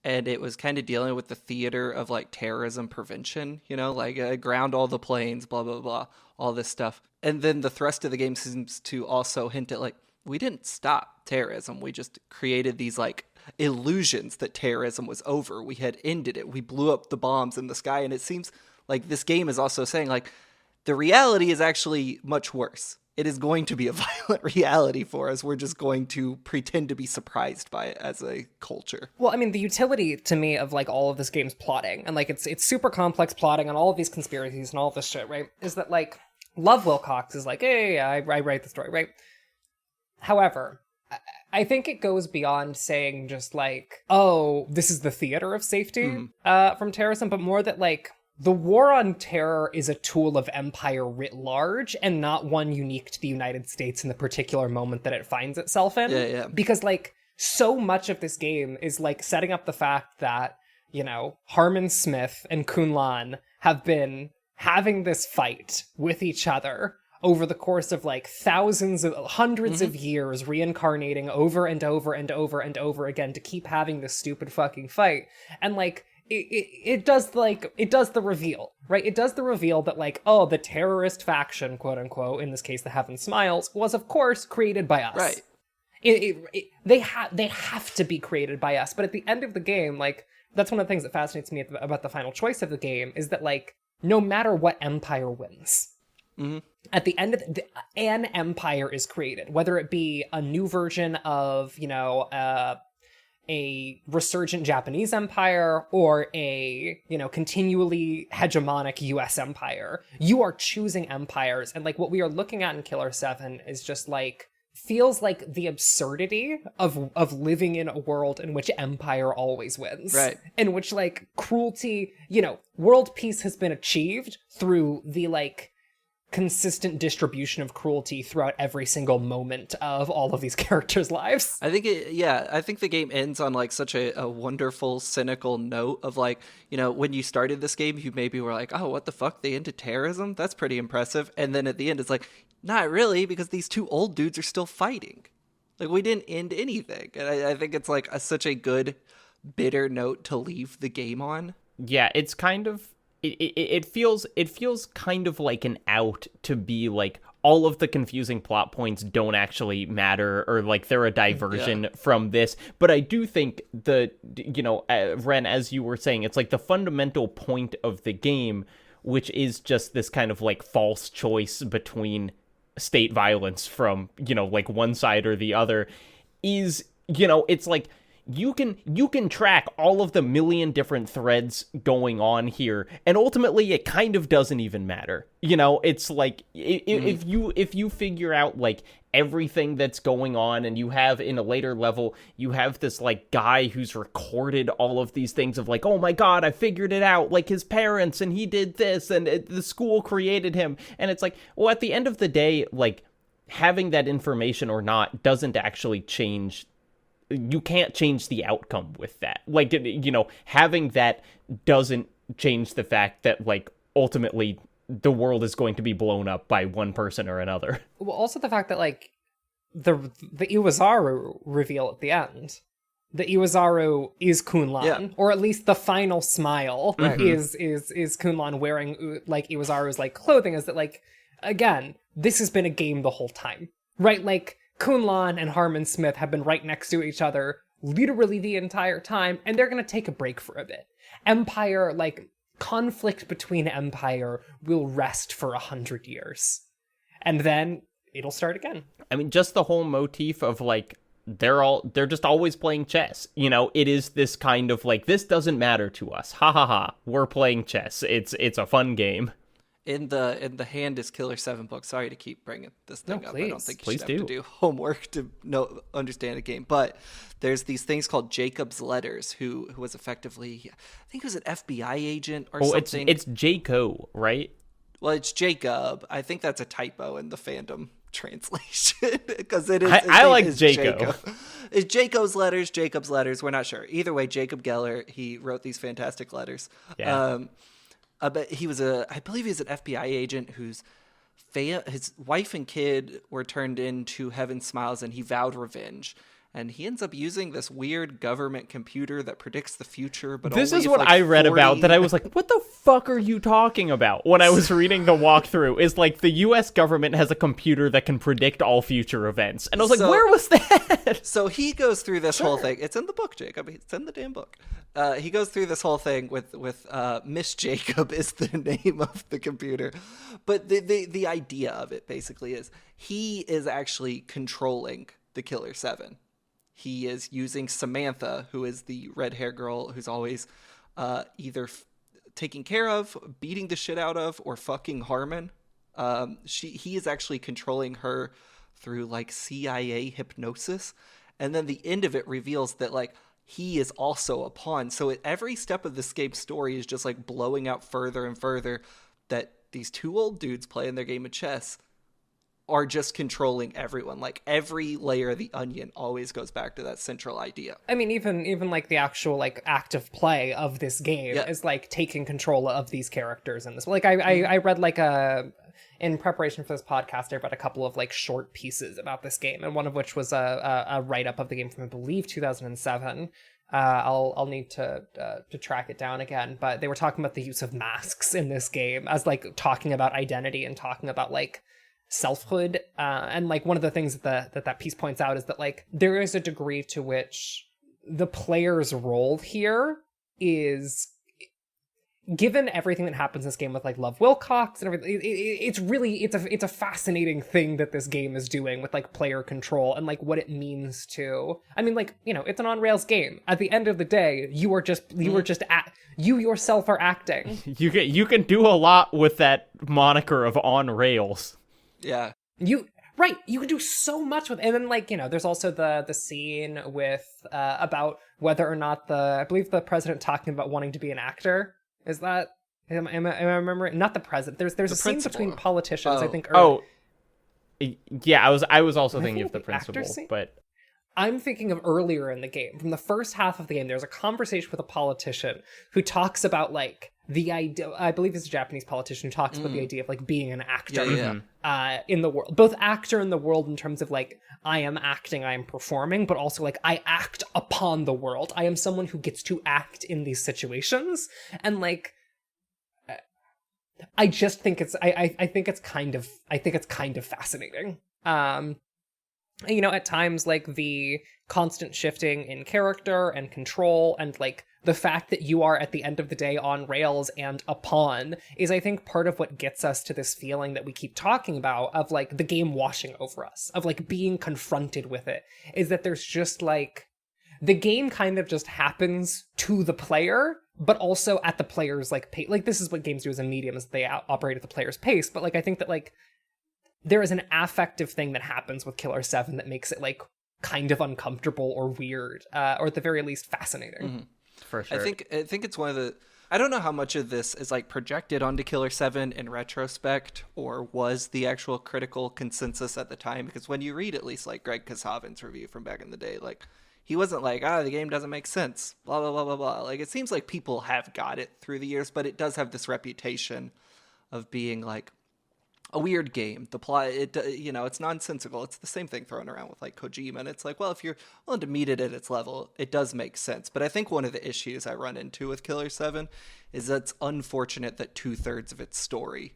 and it was kind of dealing with the theater of like terrorism prevention, you know, like ground all the planes, blah blah blah, all this stuff. And then the thrust of the game seems to also hint at like, we didn't stop terrorism, we just created these like illusions that terrorism was over. We had ended it. We blew up the bombs in the sky. And it seems like this game is also saying like the reality is actually much worse. It is going to be a violent reality for us. We're just going to pretend to be surprised by it as a culture. Well, I mean, the utility to me of like all of this game's plotting, and like it's super complex plotting on all of these conspiracies and all this shit, right? Is that like Love Wilcox is like, hey, I write the story, right? However, I think it goes beyond saying just like, oh, this is the theater of safety from terrorism, but more that like the war on terror is a tool of empire writ large and not one unique to the United States in the particular moment that it finds itself in. Yeah. Because like so much of this game is like setting up the fact that, you know, Harmon Smith and Kun Lan have been having this fight with each other over the course of like hundreds of years, reincarnating over and over and over and over again to keep having this stupid fucking fight. And like it does the reveal, right? It does the reveal that like, oh, the terrorist faction, quote unquote, in this case the Heaven Smiles, was of course created by us. Right. They have to be created by us. But at the end of the game, like, that's one of the things that fascinates me about the final choice of the game, is that like, no matter what empire wins, at the end of an empire is created, whether it be a new version of, you know, a resurgent Japanese empire or a, you know, continually hegemonic US empire. You are choosing empires. And like what we are looking at in Killer 7 is just like, feels like the absurdity of living in a world in which empire always wins. Right. In which like cruelty, you know, world peace has been achieved through the like consistent distribution of cruelty throughout every single moment of all of these characters' lives. I think I think the game ends on like such a wonderful, cynical note of like, you know, when you started this game, you maybe were like, oh, what the fuck? They ended terrorism? That's pretty impressive. And then at the end, it's like, not really, because these two old dudes are still fighting. Like, we didn't end anything. And I think it's like such a good, bitter note to leave the game on. Yeah, it's kind of... It feels kind of like an out to be like all of the confusing plot points don't actually matter, or like they're a diversion from this. But I do think Ren, as you were saying, it's like the fundamental point of the game, which is just this kind of like false choice between state violence from, you know, like one side or the other, is, you know, it's like you can track all of the million different threads going on here, and ultimately it kind of doesn't even matter. You know, it's like if you figure out like everything that's going on, and you have in a later level, you have this like guy who's recorded all of these things of like, oh my god, I figured it out, like his parents, and he did this, and the school created him, and it's like, well, at the end of the day, like having that information or not doesn't actually change. You can't change the outcome with that. Like, you know, having that doesn't change the fact that, like, ultimately the world is going to be blown up by one person or another. Well, also the fact that, like, the Iwazaru reveal at the end, the Iwazaru is Kun Lan, or at least the final smile is Kun Lan wearing, like, Iwazaru's, like, clothing, is that, like, again, this has been a game the whole time, right? Like, Kun Lan and Harmon Smith have been right next to each other literally the entire time, and they're going to take a break for a bit. Empire, like, conflict between empire will rest for 100 years. And then it'll start again. I mean, just the whole motif of, like, they're just always playing chess. You know, it is this kind of like, this doesn't matter to us. Ha ha ha. We're playing chess. It's a fun game. In the Hand is Killer7 book. Sorry to keep bringing this thing up. Please. I don't think you Please should have to do homework to understand a game. But there's these things called Jacob's letters, who was effectively, I think he was an FBI agent or something. It's Jaco, right? Well, it's Jacob. I think that's a typo in the fandom translation because it is. I like Jaco. It's Jacob's letters. We're not sure. Either way, Jacob Geller, he wrote these fantastic letters. Yeah. But I believe he's an FBI agent whose his wife and kid were turned into Heaven Smiles, and he vowed revenge. And he ends up using this weird government computer that predicts the future. But this only is if, what like, I read 40... about that I was like, what the fuck are you talking about? When I was reading the walkthrough, is like the U.S. government has a computer that can predict all future events. And I was like, where was that? So he goes through this whole thing. It's in the book, Jacob. It's in the damn book. He goes through this whole thing with Miss Jacob is the name of the computer. But the idea of it basically is he is actually controlling the Killer7. He is using Samantha, who is the red hair girl who's always either taking care of, beating the shit out of, or fucking Harmon. He is actually controlling her through like CIA hypnosis. And then the end of it reveals that like he is also a pawn. So at every step of the Escape story is just like blowing out further and further that these two old dudes playing their game of chess are just controlling everyone. Like every layer of the onion always goes back to that central idea. I mean, even like the actual like active play of this game is like taking control of these characters in this. Like I read like in preparation for this podcast, I read a couple of like short pieces about this game, and one of which was a write up of the game from I believe 2007. I'll need to track it down again, but they were talking about the use of masks in this game as like talking about identity and talking about like selfhood, and like one of the things that piece points out is that like there is a degree to which the player's role here is, given everything that happens in this game with like Love Wilcox and everything, it's a fascinating thing that this game is doing with like player control and like what it means to, I mean, like, you know, it's an on rails game. At the end of the day, you yourself are acting. You can do a lot with that moniker of on rails. Yeah. You can do so much with, and then like, you know, there's also the scene with about whether or not I believe the president talking about wanting to be an actor. Is that am I remembering? Not the president. There's a scene between politicians, I think. Yeah, I was also thinking of the principal, but I'm thinking of earlier in the game, from the first half of the game. There's a conversation with a politician who talks about like the idea, I believe it's a Japanese politician who talks about the idea of like being an actor in the world, both actor in the world in terms of like, I am acting, I am performing, but also like I act upon the world. I am someone who gets to act in these situations. And like, I just think I think it's kind of fascinating. You know, at times like the constant shifting in character and control and like the fact that you are at the end of the day on rails and a pawn is, I think, part of what gets us to this feeling that we keep talking about of like the game washing over us, of like being confronted with it, is that there's just like the game kind of just happens to the player, but also at the player's like pace. Like this is what games do as a medium, is they operate at the player's pace. But like I think that like there is an affective thing that happens with Killer7 that makes it like kind of uncomfortable or weird, or at the very least fascinating. Mm-hmm. For sure. I think it's one of the, I don't know how much of this is like projected onto Killer7 in retrospect or was the actual critical consensus at the time, because when you read at least like Greg Kassavin's review from back in the day, like he wasn't like, the game doesn't make sense, blah, blah, blah, blah, blah. Like it seems like people have got it through the years, but it does have this reputation of being like a weird game. The plot, it's nonsensical. It's the same thing thrown around with like Kojima, and it's like, well, if you're willing to meet it at its level, it does make sense. But I think one of the issues I run into with Killer7 is that it's unfortunate that 2/3 of its story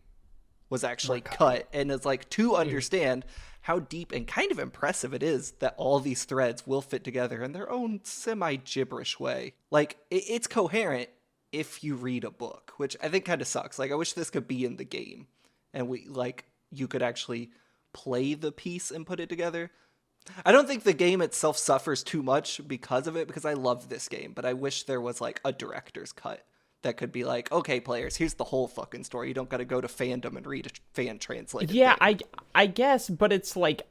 was actually cut, and it's like to understand how deep and kind of impressive it is that all these threads will fit together in their own semi-gibberish way. Like it's coherent if you read a book, which I think kind of sucks. Like I wish this could be in the game. And you could actually play the piece and put it together. I don't think the game itself suffers too much because of it, because I love this game, but I wish there was like a director's cut that could be like, okay, players, here's the whole fucking story. You don't got to go to fandom and read a fan translated Yeah, thing. I guess, but it's like,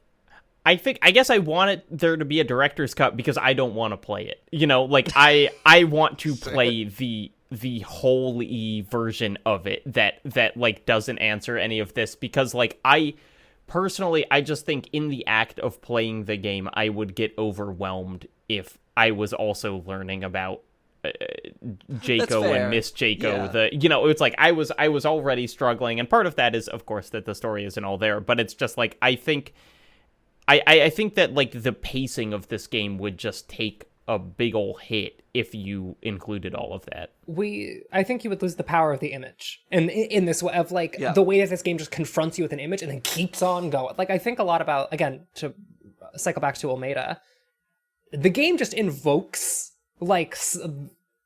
I guess I want there to be a director's cut because I don't want to play it. You know, like I want to play the whole version of it that like doesn't answer any of this, because like personally, I just think in the act of playing the game, I would get overwhelmed if I was also learning about Jaco and Miss Jaco. Yeah. It's like I was already struggling, and part of that is, of course, that the story isn't all there. But it's just like I think that like the pacing of this game would just take a big ol' hit if you included all of that. I think you would lose the power of the image in this way of like the way that this game just confronts you with an image and then keeps on going. Like I think a lot about, again, to cycle back to Almeida, the game just invokes like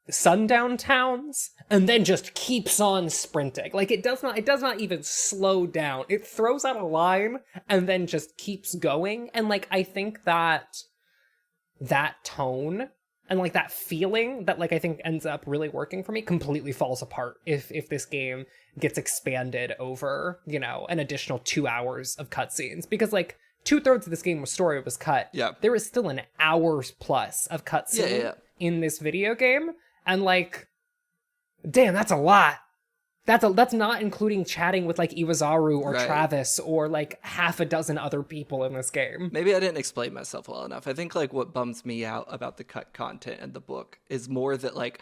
sundown towns and then just keeps on sprinting. Like it does not even slow down. It throws out a line and then just keeps going. And like I think that tone and like that feeling that like I think ends up really working for me completely falls apart if this game gets expanded over, an additional 2 hours of cutscenes, because like 2/3 of this game story was cut. Yeah. There is still an hours plus of cutscene in this video game, and like, damn, that's a lot. That's not including chatting with like Iwazaru or Travis or like half a dozen other people in this game. Maybe I didn't explain myself well enough. I think like what bums me out about the cut content and the book is more that like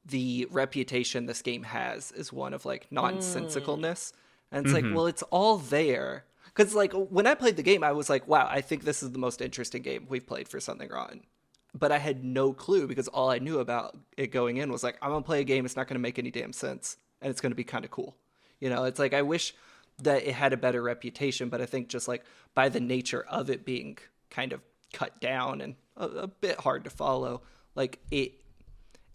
the reputation this game has is one of like nonsensicalness. And it's like, well, it's all there. Because like when I played the game, I was like, wow, I think this is the most interesting game we've played for Something Rotten. But I had no clue, because all I knew about it going in was like, I'm going to play a game. It's not going to make any damn sense. And it's going to be kind of cool. It's like, I wish that it had a better reputation, but I think just like by the nature of it being kind of cut down and a bit hard to follow, like it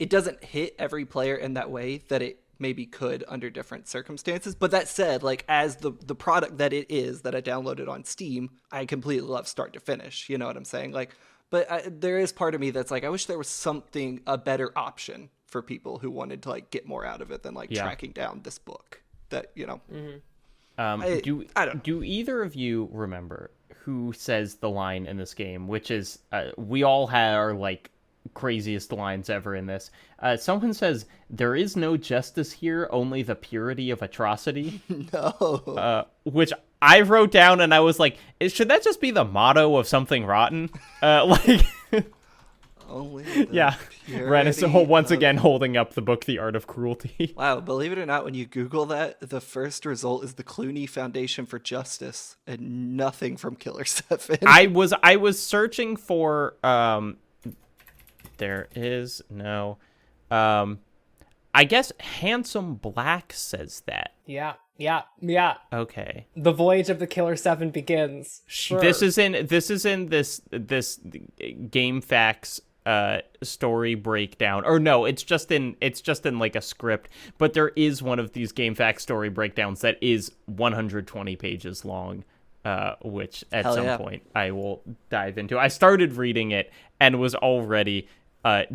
doesn't hit every player in that way that it maybe could under different circumstances. But that said, like as the product that it is that I downloaded on Steam, I completely love start to finish. You know what I'm saying? Like, but there is part of me that's like, I wish there was a better option for people who wanted to like get more out of it than like tracking down this book that, Do either of you remember who says the line in this game, which is we all had our like craziest lines ever in this. Someone says, "There is no justice here, only the purity of atrocity." No. Which I wrote down, and I was like, should that just be the motto of Something Rotten? Like, only Ren is once again holding up the book, The Art of Cruelty. Wow, believe it or not, when you Google that, the first result is the Clooney Foundation for Justice, and nothing from Killer7. I was searching for there is no I guess Handsome Black says that. Yeah. Okay. The voyage of the Killer7 begins. Sure. This is in this GameFAQs story breakdown, or no, it's just in like a script, but there is one of these GameFAQs story breakdowns that is 120 pages long, which at some point I will dive into. I started reading it and was already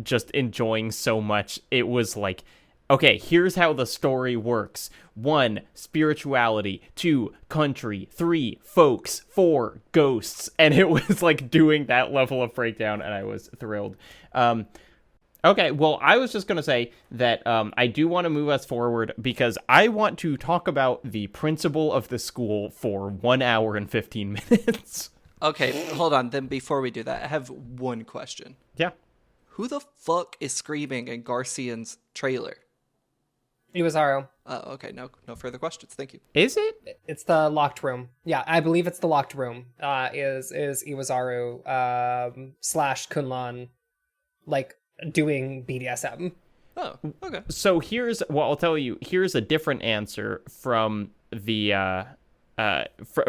just enjoying so much. It was like, okay, here's how the story works. 1, spirituality. 2, country. 3, folks. 4, ghosts. And it was like doing that level of breakdown, and I was thrilled. Okay, well, I was just going to say that I do want to move us forward because I want to talk about the principal of the school for 1 hour and 15 minutes. Okay, hold on. Then before we do that, I have one question. Yeah. Who the fuck is screaming in Garcian's trailer? Iwazaru. Oh, okay. No further questions. Thank you. Is it? It's the locked room. Yeah, I believe it's the locked room. Is Iwazaru / Kunlan like doing BDSM? Oh, okay. So I'll tell you. Here's a different answer from the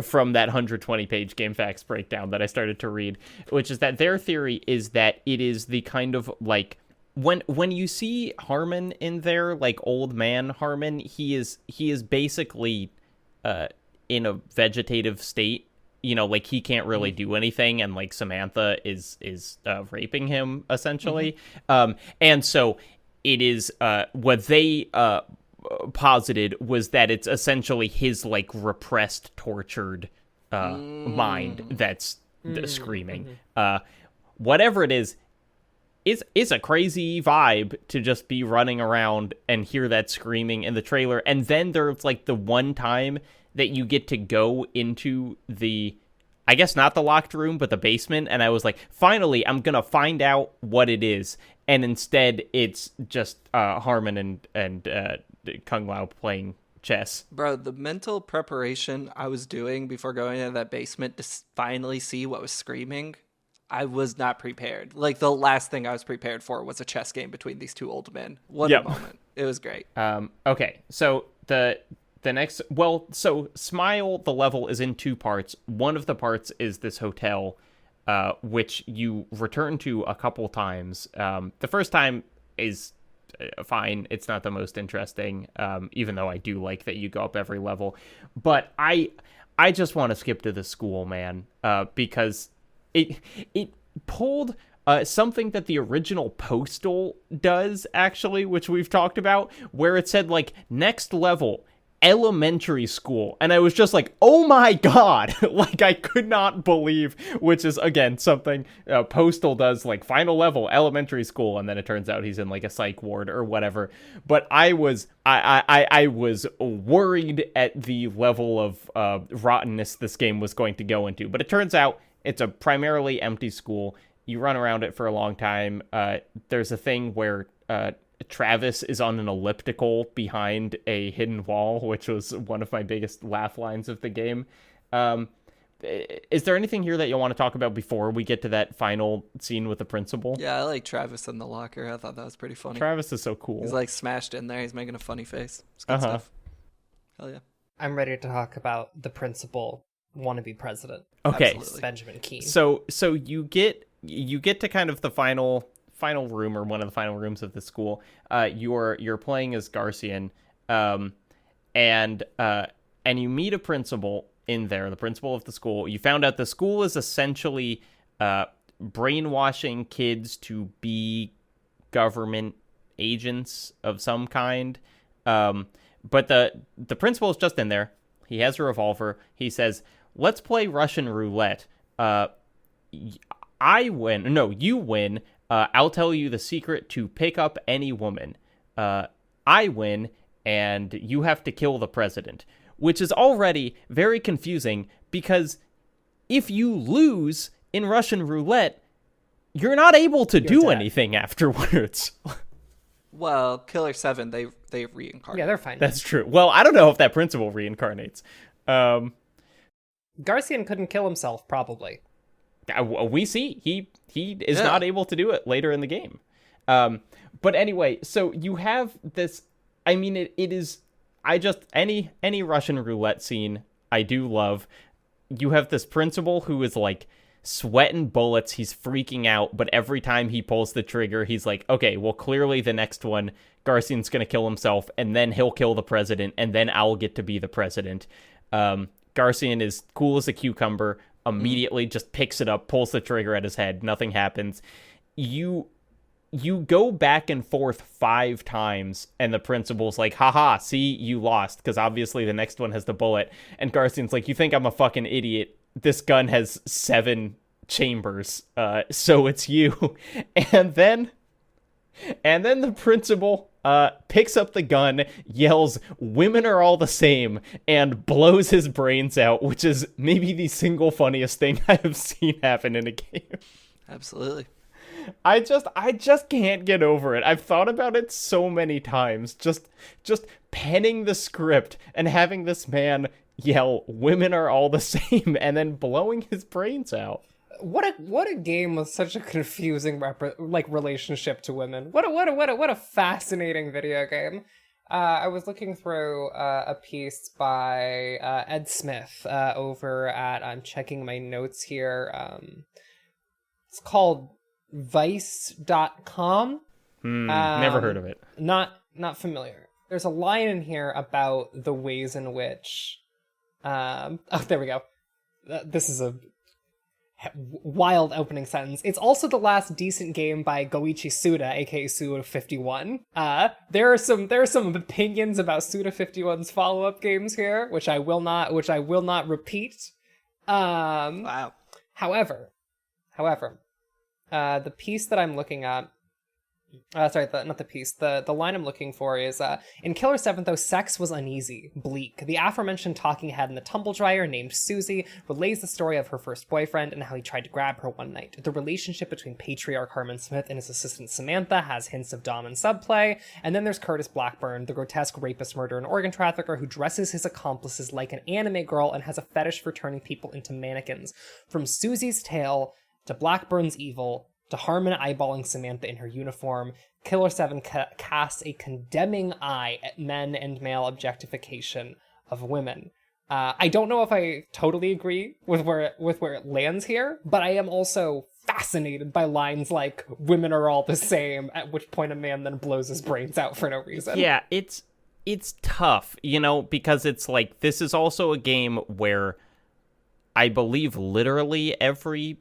from that 120-page GameFAQs breakdown that I started to read, which is that their theory is that it is the kind of like when you see Harmon in there, like old man Harmon, he is basically in a vegetative state, like he can't really do anything, and like Samantha is raping him essentially. And so it is what they posited was that it's essentially his like repressed, tortured mind that's screaming. Whatever it is a crazy vibe to just be running around and hear that screaming in the trailer. And then there's like the one time that you get to go into the, I guess not the locked room, but the basement. And I was like, finally, I'm going to find out what it is. And instead it's just Harmon and Kung Lao playing chess. Bro, the mental preparation I was doing before going into that basement to finally see what was screaming, I was not prepared. Like, the last thing I was prepared for was a chess game between these two old men. What a moment. It was great. Okay, so the next... Well, so Smile, the level, is in two parts. One of the parts is this hotel, which you return to a couple times. The first time is fine. It's not the most interesting, even though I do like that you go up every level. But I just want to skip to the school, man, because... It pulled something that the original Postal does, actually, which we've talked about, where it said, like, next level, elementary school. And I was just like, oh my god! Like, I could not believe, which is, again, something Postal does, like, final level, elementary school, and then it turns out he's in, like, a psych ward or whatever. But I was worried at the level of rottenness this game was going to go into. But it turns out it's a primarily empty school. You run around it for a long time. There's a thing where Travis is on an elliptical behind a hidden wall, which was one of my biggest laugh lines of the game. Is there anything here that you'll want to talk about before we get to that final scene with the principal? Yeah, I like Travis in the locker. I thought that was pretty funny. Travis is so cool. He's like smashed in there. He's making a funny face. It's good stuff. Hell yeah. I'm ready to talk about the principal wannabe president. Okay, Absolutely. Benjamin Keene. So you get to kind of the final room, or one of the final rooms of the school. You're playing as Garcian, and you meet a principal in there, the principal of the school. You found out the school is essentially brainwashing kids to be government agents of some kind. But the principal is just in there. He has a revolver. He says, let's play Russian roulette. I win. No, you win. I'll tell you the secret to pick up any woman. I win, and you have to kill the president. Which is already very confusing, because if you lose in Russian roulette, you're not able to do anything afterwards. Well, Killer7, they reincarnate. Yeah, they're fine. That's true. Well, I don't know if that principal reincarnates. Garcian couldn't kill himself, probably. We see he is not able to do it later in the game. But anyway, so you have this. I mean, it is. Any Russian roulette scene I do love. You have this principal who is like sweating bullets. He's freaking out, but every time he pulls the trigger, he's like, okay, well, clearly the next one, Garcian's going to kill himself, and then he'll kill the president, and then I'll get to be the president. Garcian is cool as a cucumber, immediately just picks it up, pulls the trigger at his head, nothing happens. You go back and forth 5 times, and the principal's like, haha, see, you lost, because obviously the next one has the bullet. And Garcian's like, you think I'm a fucking idiot? This gun has 7 chambers, so it's you. And then the principal picks up the gun, yells, women are all the same, and blows his brains out, which is maybe the single funniest thing I have seen happen in a game. Absolutely. I just can't get over it. I've thought about it so many times. Just penning the script and having this man yell, women are all the same, and then blowing his brains out. What a game with such a confusing relationship to women. What a fascinating video game. I was looking through a piece by Ed Smith over at, I'm checking my notes here. It's called Vice.com. Never heard of it. Not familiar. There's a line in here about the ways in which there we go. this is a wild opening sentence. It's also the last decent game by Goichi Suda, aka Suda51. There are some opinions about Suda51's follow-up games here, which I will not repeat. Wow. However, the piece that I'm looking at, the line I'm looking for is, in Killer7, though sex was uneasy, bleak, the aforementioned talking head in the tumble dryer named Susie relays the story of her first boyfriend and how he tried to grab her one night. The relationship between patriarch Harmon Smith and his assistant Samantha has hints of dom and subplay, and then there's Curtis Blackburn, the grotesque rapist, murderer, and organ trafficker who dresses his accomplices like an anime girl and has a fetish for turning people into mannequins. From Susie's tale to Blackburn's evil, to Harmon eyeballing Samantha in her uniform, Killer7 casts a condemning eye at men and male objectification of women. I don't know if I totally agree with where it lands here, but I am also fascinated by lines like "women are all the same," at which point a man then blows his brains out for no reason. Yeah, it's tough, because it's like, this is also a game where I believe literally every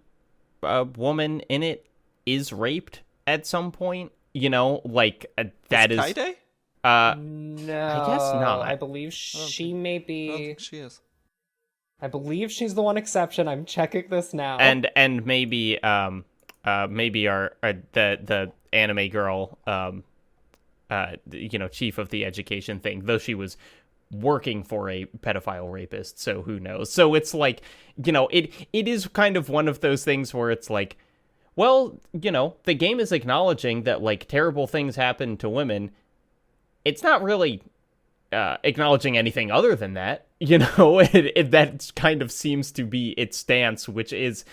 woman in it is raped at some point, that is Kaide? No, I guess not. I believe she may be. I don't think she is. I believe she's the one exception. I'm checking this now. And maybe the anime girl, chief of the education thing, though she was working for a pedophile rapist, so who knows. So it's like, it is kind of one of those things where it's like, well, the game is acknowledging that, like, terrible things happen to women. It's not really acknowledging anything other than that, that kind of seems to be its stance, which is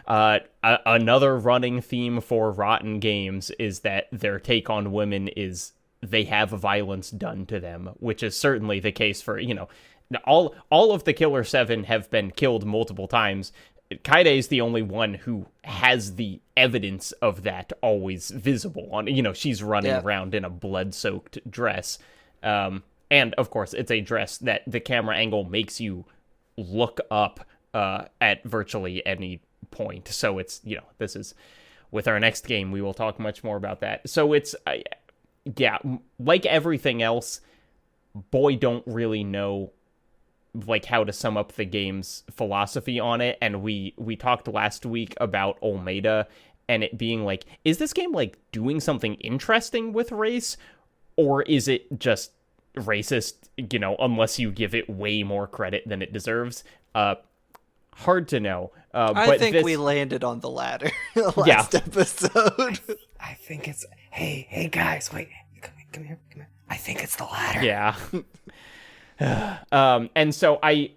another running theme for Rotten games, is that their take on women is they have violence done to them, which is certainly the case for, all of the Killer7 have been killed multiple times. Kaide is the only one who has the evidence of that always visible on, she's running around in a blood-soaked dress. And of course, it's a dress that the camera angle makes you look up at virtually any point. So it's, this is, with our next game, we will talk much more about that. So it's, like everything else, boy don't really know like how to sum up the game's philosophy on it. And we talked last week about Olmeda and it being like, is this game like doing something interesting with race, or is it just racist, unless you give it way more credit than it deserves? Hard to know. I think we landed on the latter last episode. I think it's, hey guys, wait, come here. I think it's the latter. Yeah. And so I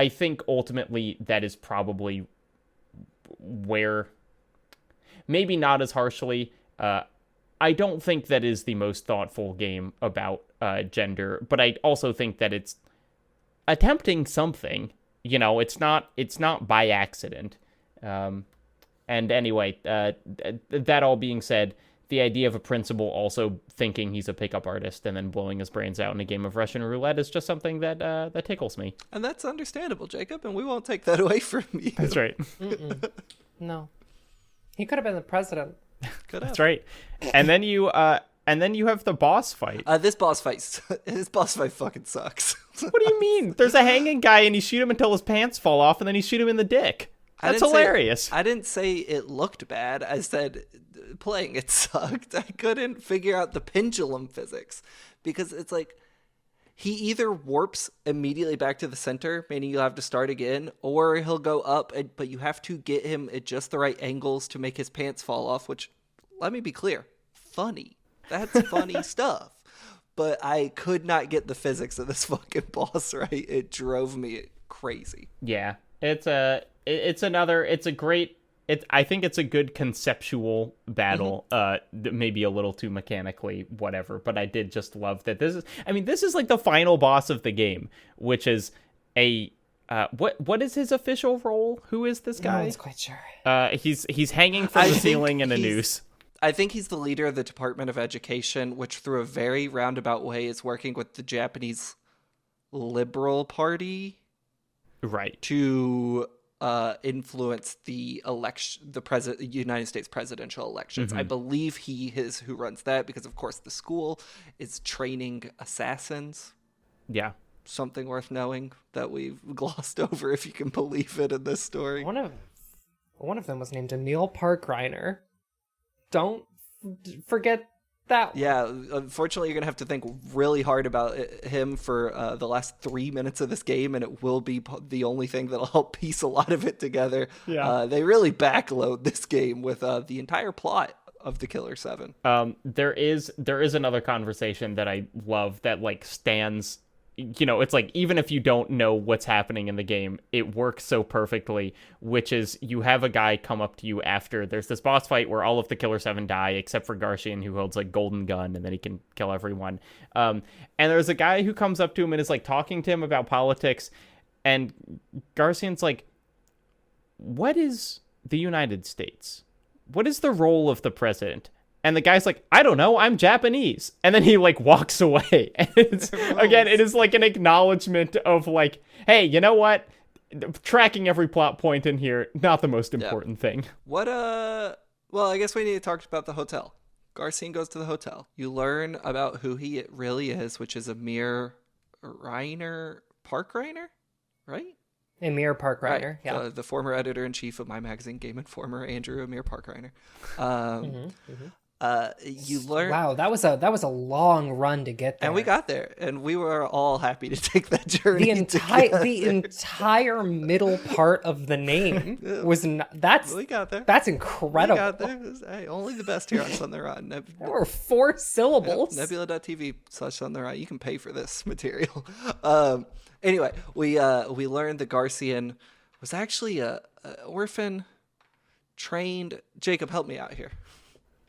think ultimately that is probably where, maybe not as harshly, I don't think that is the most thoughtful game about gender, but I also think that it's attempting something. It's not by accident. And anyway, that all being said, the idea of a principal also thinking he's a pickup artist and then blowing his brains out in a game of Russian roulette is just something that tickles me. And that's understandable, Jacob, and we won't take that away from you. That's right. No. He could have been the president. Could have. That's right. And then you have the boss fight. This boss fight fucking sucks. What do you mean? There's a hanging guy and you shoot him until his pants fall off and then you shoot him in the dick. That's hilarious. I didn't say it looked bad. I said playing it sucked. I couldn't figure out the pendulum physics because it's like he either warps immediately back to the center, meaning you'll have to start again, or he'll go up, but you have to get him at just the right angles to make his pants fall off, which, let me be clear, funny. That's funny stuff. But I could not get the physics of this fucking boss right. It drove me crazy. Yeah. I think it's a good conceptual battle, maybe a little too mechanically, whatever, but I did just love that this is like the final boss of the game, which is what is his official role? Who is this guy? No one's quite sure. He's hanging from the ceiling in a noose. I think he's the leader of the Department of Education, which through a very roundabout way is working with the Japanese Liberal Party. Right. To influence the United States presidential elections. I believe he is who runs that because, of course, the school is training assassins. Yeah. Something worth knowing that we've glossed over, if you can believe it, in this story. One of them was named Emil Parkriner. Don't forget that one. Yeah, unfortunately, you're going to have to think really hard about him for the last 3 minutes of this game, and it will be the only thing that'll help piece a lot of it together. Yeah. They really backload this game with the entire plot of the Killer 7. There is another conversation that I love that, like, stands... it's like, even if you don't know what's happening in the game, it works so perfectly, which is you have a guy come up to you after there's this boss fight where all of the Killer 7 die, except for Garcian, who holds, like, golden gun, and then he can kill everyone. And there's a guy who comes up to him and is, like, talking to him about politics, and Garcian's like, what is the United States? What is the role of the president? And the guy's like, I don't know, I'm Japanese. And then he, like, walks away. And it's, again, it is like an acknowledgement of, like, hey, you know what? Tracking every plot point in here, not the most important thing. Well, I guess we need to talk about the hotel. Garcian goes to the hotel. You learn about who he really is, which is Amir Parkriner, right? Emir Parkriner, Right. yeah. The former editor-in-chief of my magazine, Game Informer, Andrew Amir Parkriner. You learn. Wow, that was a long run to get there. And we got there, and we were all happy to take that journey. The entire middle part of the name was we got there. That's incredible. We got there. Hey, only the best here on Something Rotten. There were 4 syllables. Nebula.tv/SomethingRotten. You can pay for this material. Anyway, we learned that Garcian was actually a orphan trained. Jacob, help me out here.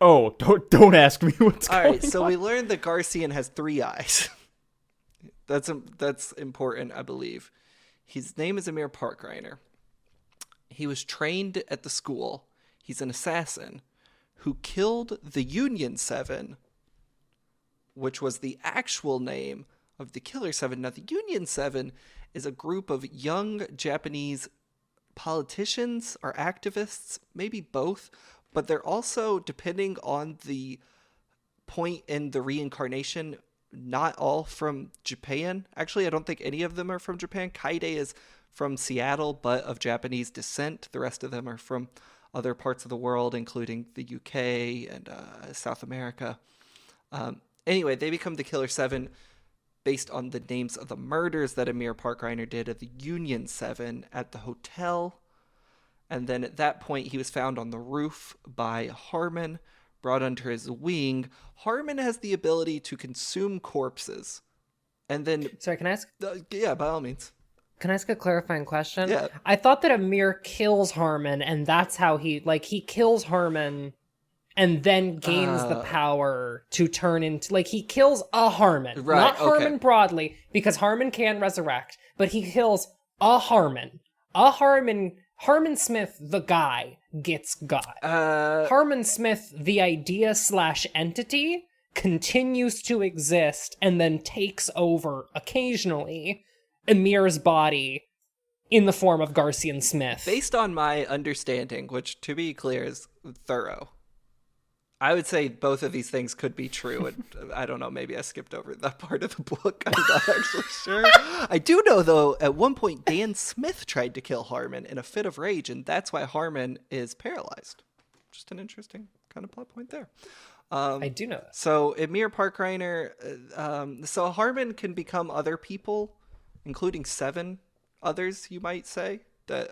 Oh, don't ask me what's going on. All right, so we learned that Garcian has 3 eyes. That's important, I believe. His name is Amir Parkriner. He was trained at the school. He's an assassin who killed the Union 7, which was the actual name of the Killer 7. Now, the Union 7 is a group of young Japanese politicians or activists, maybe both, but they're also, depending on the point in the reincarnation, not all from Japan. Actually, I don't think any of them are from Japan. Kaide is from Seattle, but of Japanese descent. The rest of them are from other parts of the world, including the UK and South America. Anyway, they become the Killer 7 based on the names of the murders that Amir Parkriner did at the Union 7 at the hotel. And then at that point, he was found on the roof by Harmon, brought under his wing. Harmon has the ability to consume corpses. And then... Sorry, can I ask? Yeah, by all means. Can I ask a clarifying question? Yeah. I thought that Amir kills Harmon, and that's how he kills Harmon and then gains the power to turn into... Like, he kills a Harmon. Right, Not okay. Harmon broadly, because Harmon can resurrect, but he kills a Harmon. Harmon Smith, the guy, gets got. Harmon Smith, the idea/entity, continues to exist and then takes over, occasionally, Amir's body in the form of Garcian Smith. Based on my understanding, which, to be clear, is thorough, I would say both of these things could be true, and I don't know, maybe I skipped over that part of the book. I'm not actually sure. I do know, though, at one point, Dan Smith tried to kill Harmon in a fit of rage, and that's why Harmon is paralyzed. Just an interesting kind of plot point there. I do know that. So, Amir Parkriner, so Harmon can become other people, including 7 others, you might say, that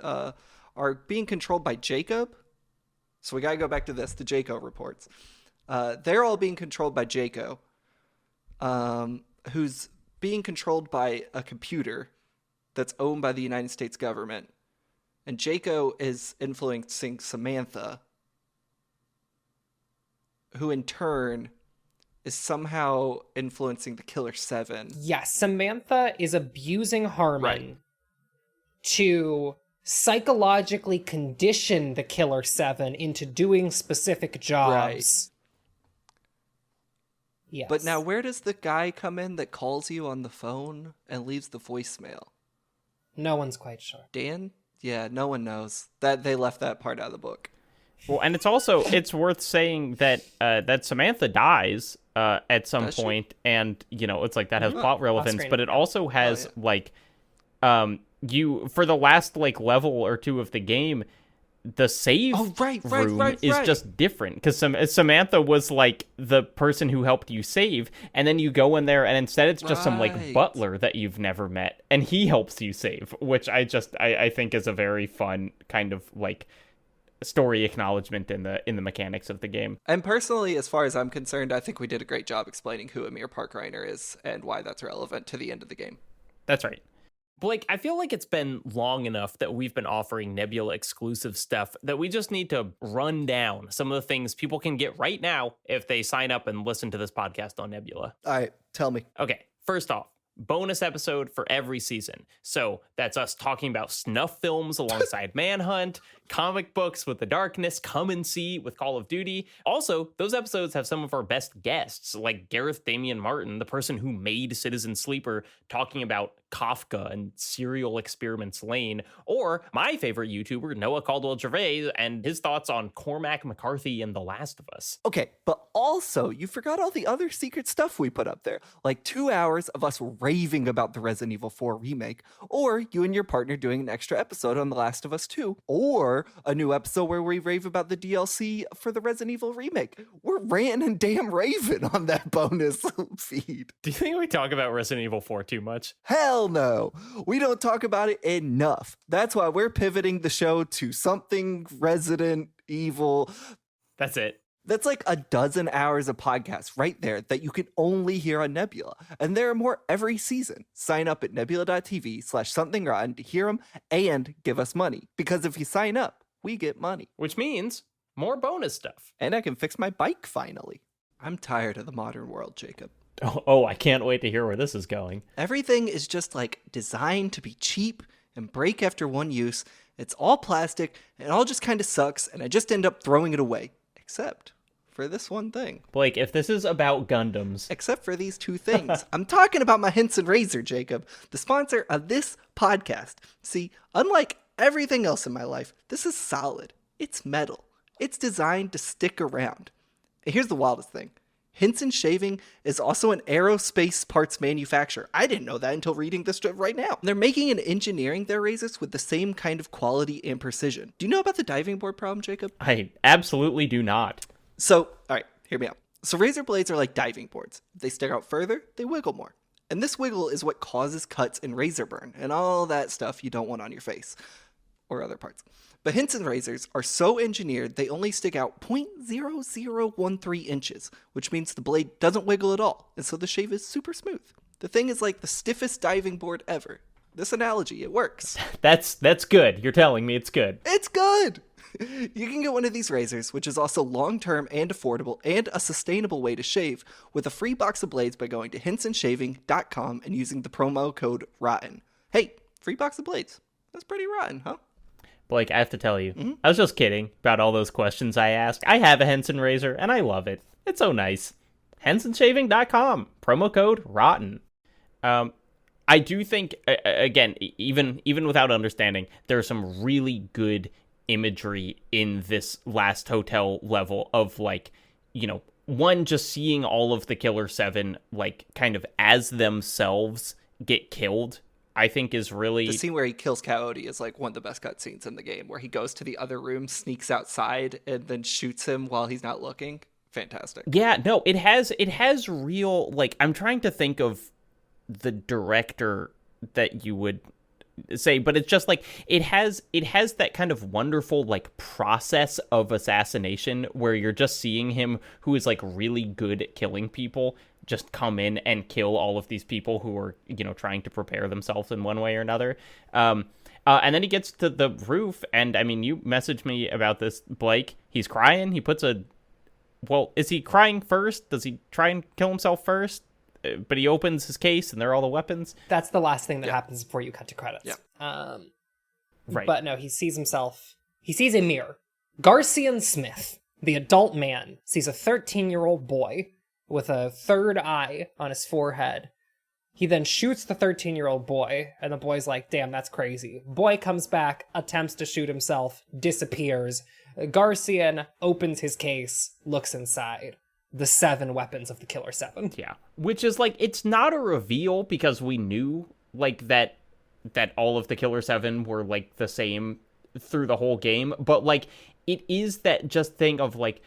are being controlled by Jacob. So we gotta go back to this, the Jaco reports. They're all being controlled by Jaco, who's being controlled by a computer that's owned by the United States government. And Jaco is influencing Samantha, who in turn is somehow influencing the Killer 7. Yes, Samantha is abusing Harmon to psychologically condition the Killer 7 into doing specific jobs. Right. Yes. But now where does the guy come in that calls you on the phone and leaves the voicemail? No one's quite sure. Dan? Yeah, no one knows. That they left that part out of the book. Well, and it's worth saying that that Samantha dies at some point, and it's like that has plot relevance, but it also has like you for the last like level or two of the game, the save room is just different because Samantha was like the person who helped you save, and then you go in there and instead it's just some like butler that you've never met, and he helps you save, which I think is a very fun kind of like story acknowledgement in the mechanics of the game. And personally, as far as I'm concerned, I think we did a great job explaining who Amir Parkreiner is and why that's relevant to the end of the game. That's right. Blake, I feel like it's been long enough that we've been offering Nebula exclusive stuff that we just need to run down some of the things people can get right now if they sign up and listen to this podcast on Nebula. All right, tell me. Okay, first off, bonus episode for every season. So that's us talking about snuff films alongside Manhunt, comic books with The Darkness, Come and See with Call of Duty. Also, those episodes have some of our best guests, like Gareth Damian Martin, the person who made Citizen Sleeper, talking about Kafka and Serial Experiments Lane, or my favorite YouTuber, Noah Caldwell-Gervais, and his thoughts on Cormac McCarthy and The Last of Us. Okay, but also, you forgot all the other secret stuff we put up there, like 2 hours of us raving about the Resident Evil 4 remake, or you and your partner doing an extra episode on The Last of Us 2, or a new episode where we rave about the DLC for the Resident Evil remake. We're ranting and damn raving on that bonus feed. Do you think we talk about Resident Evil 4 too much? Hell no. We don't talk about it enough. That's why we're pivoting the show to something Resident Evil. That's it. That's like a dozen hours of podcasts right there that you can only hear on Nebula. And there are more every season. Sign up at nebula.tv/somethingrotten to hear them and give us money. Because if you sign up, we get money. Which means more bonus stuff. And I can fix my bike finally. I'm tired of the modern world, Jacob. Oh, I can't wait to hear where this is going. Everything is just like designed to be cheap and break after one use. It's all plastic and it all just kind of sucks and I just end up throwing it away. Except for this one thing. Blake, if this is about Gundams... Except for these two things. I'm talking about my Henson Razor, Jacob, the sponsor of this podcast. See, unlike everything else in my life, this is solid. It's metal. It's designed to stick around. And here's the wildest thing. Henson Shaving is also an aerospace parts manufacturer. I didn't know that until reading this right now. They're making and engineering their razors with the same kind of quality and precision. Do you know about the diving board problem, Jacob? I absolutely do not. So, all right, hear me out. So razor blades are like diving boards. If they stick out further, they wiggle more. And this wiggle is what causes cuts and razor burn and all that stuff you don't want on your face or other parts. But Henson razors are so engineered they only stick out 0.0013 inches, which means the blade doesn't wiggle at all, and so the shave is super smooth. The thing is like the stiffest diving board ever. This analogy, it works. That's good. You're telling me it's good. It's good! You can get one of these razors, which is also long-term and affordable and a sustainable way to shave, with a free box of blades by going to hensonshaving.com and using the promo code ROTTEN. Hey, free box of blades. That's pretty rotten, huh? Blake, I have to tell you, I was just kidding about all those questions I asked. I have a Henson razor, and I love it. It's so nice. hensonshaving.com, promo code ROTTEN. I do think, again, even without understanding, there's some really good imagery in this last hotel level of, like, one, just seeing all of the Killer7, like, kind of as themselves get killed, I think is really... The scene where he kills Coyote is like one of the best cutscenes in the game, where he goes to the other room, sneaks outside, and then shoots him while he's not looking. Fantastic. Yeah, no, it has real, like, I'm trying to think of the director that you would say, but it's just like, it has that kind of wonderful, like, process of assassination where you're just seeing him, who is, like, really good at killing people, just come in and kill all of these people who are, trying to prepare themselves in one way or another. And then he gets to the roof, and I mean, you messaged me about this, Blake. He's crying. He puts is he crying first? Does he try and kill himself first? But he opens his case, and there are all the weapons. That's the last thing that happens before you cut to credits. Yeah. Right. But no, he sees himself. He sees a mirror. Garcian Smith, the adult man, sees a 13-year-old boy with a third eye on his forehead, He then shoots the 13-year-old boy, and the boy's like, damn, that's crazy. Boy comes back, attempts to shoot himself, disappears. Garcian opens his case, looks inside. The 7 weapons of the Killer 7. Yeah. Which is, like, it's not a reveal because we knew, like, that all of the Killer 7 were, like, the same through the whole game. But, like, it is that just thing of, like,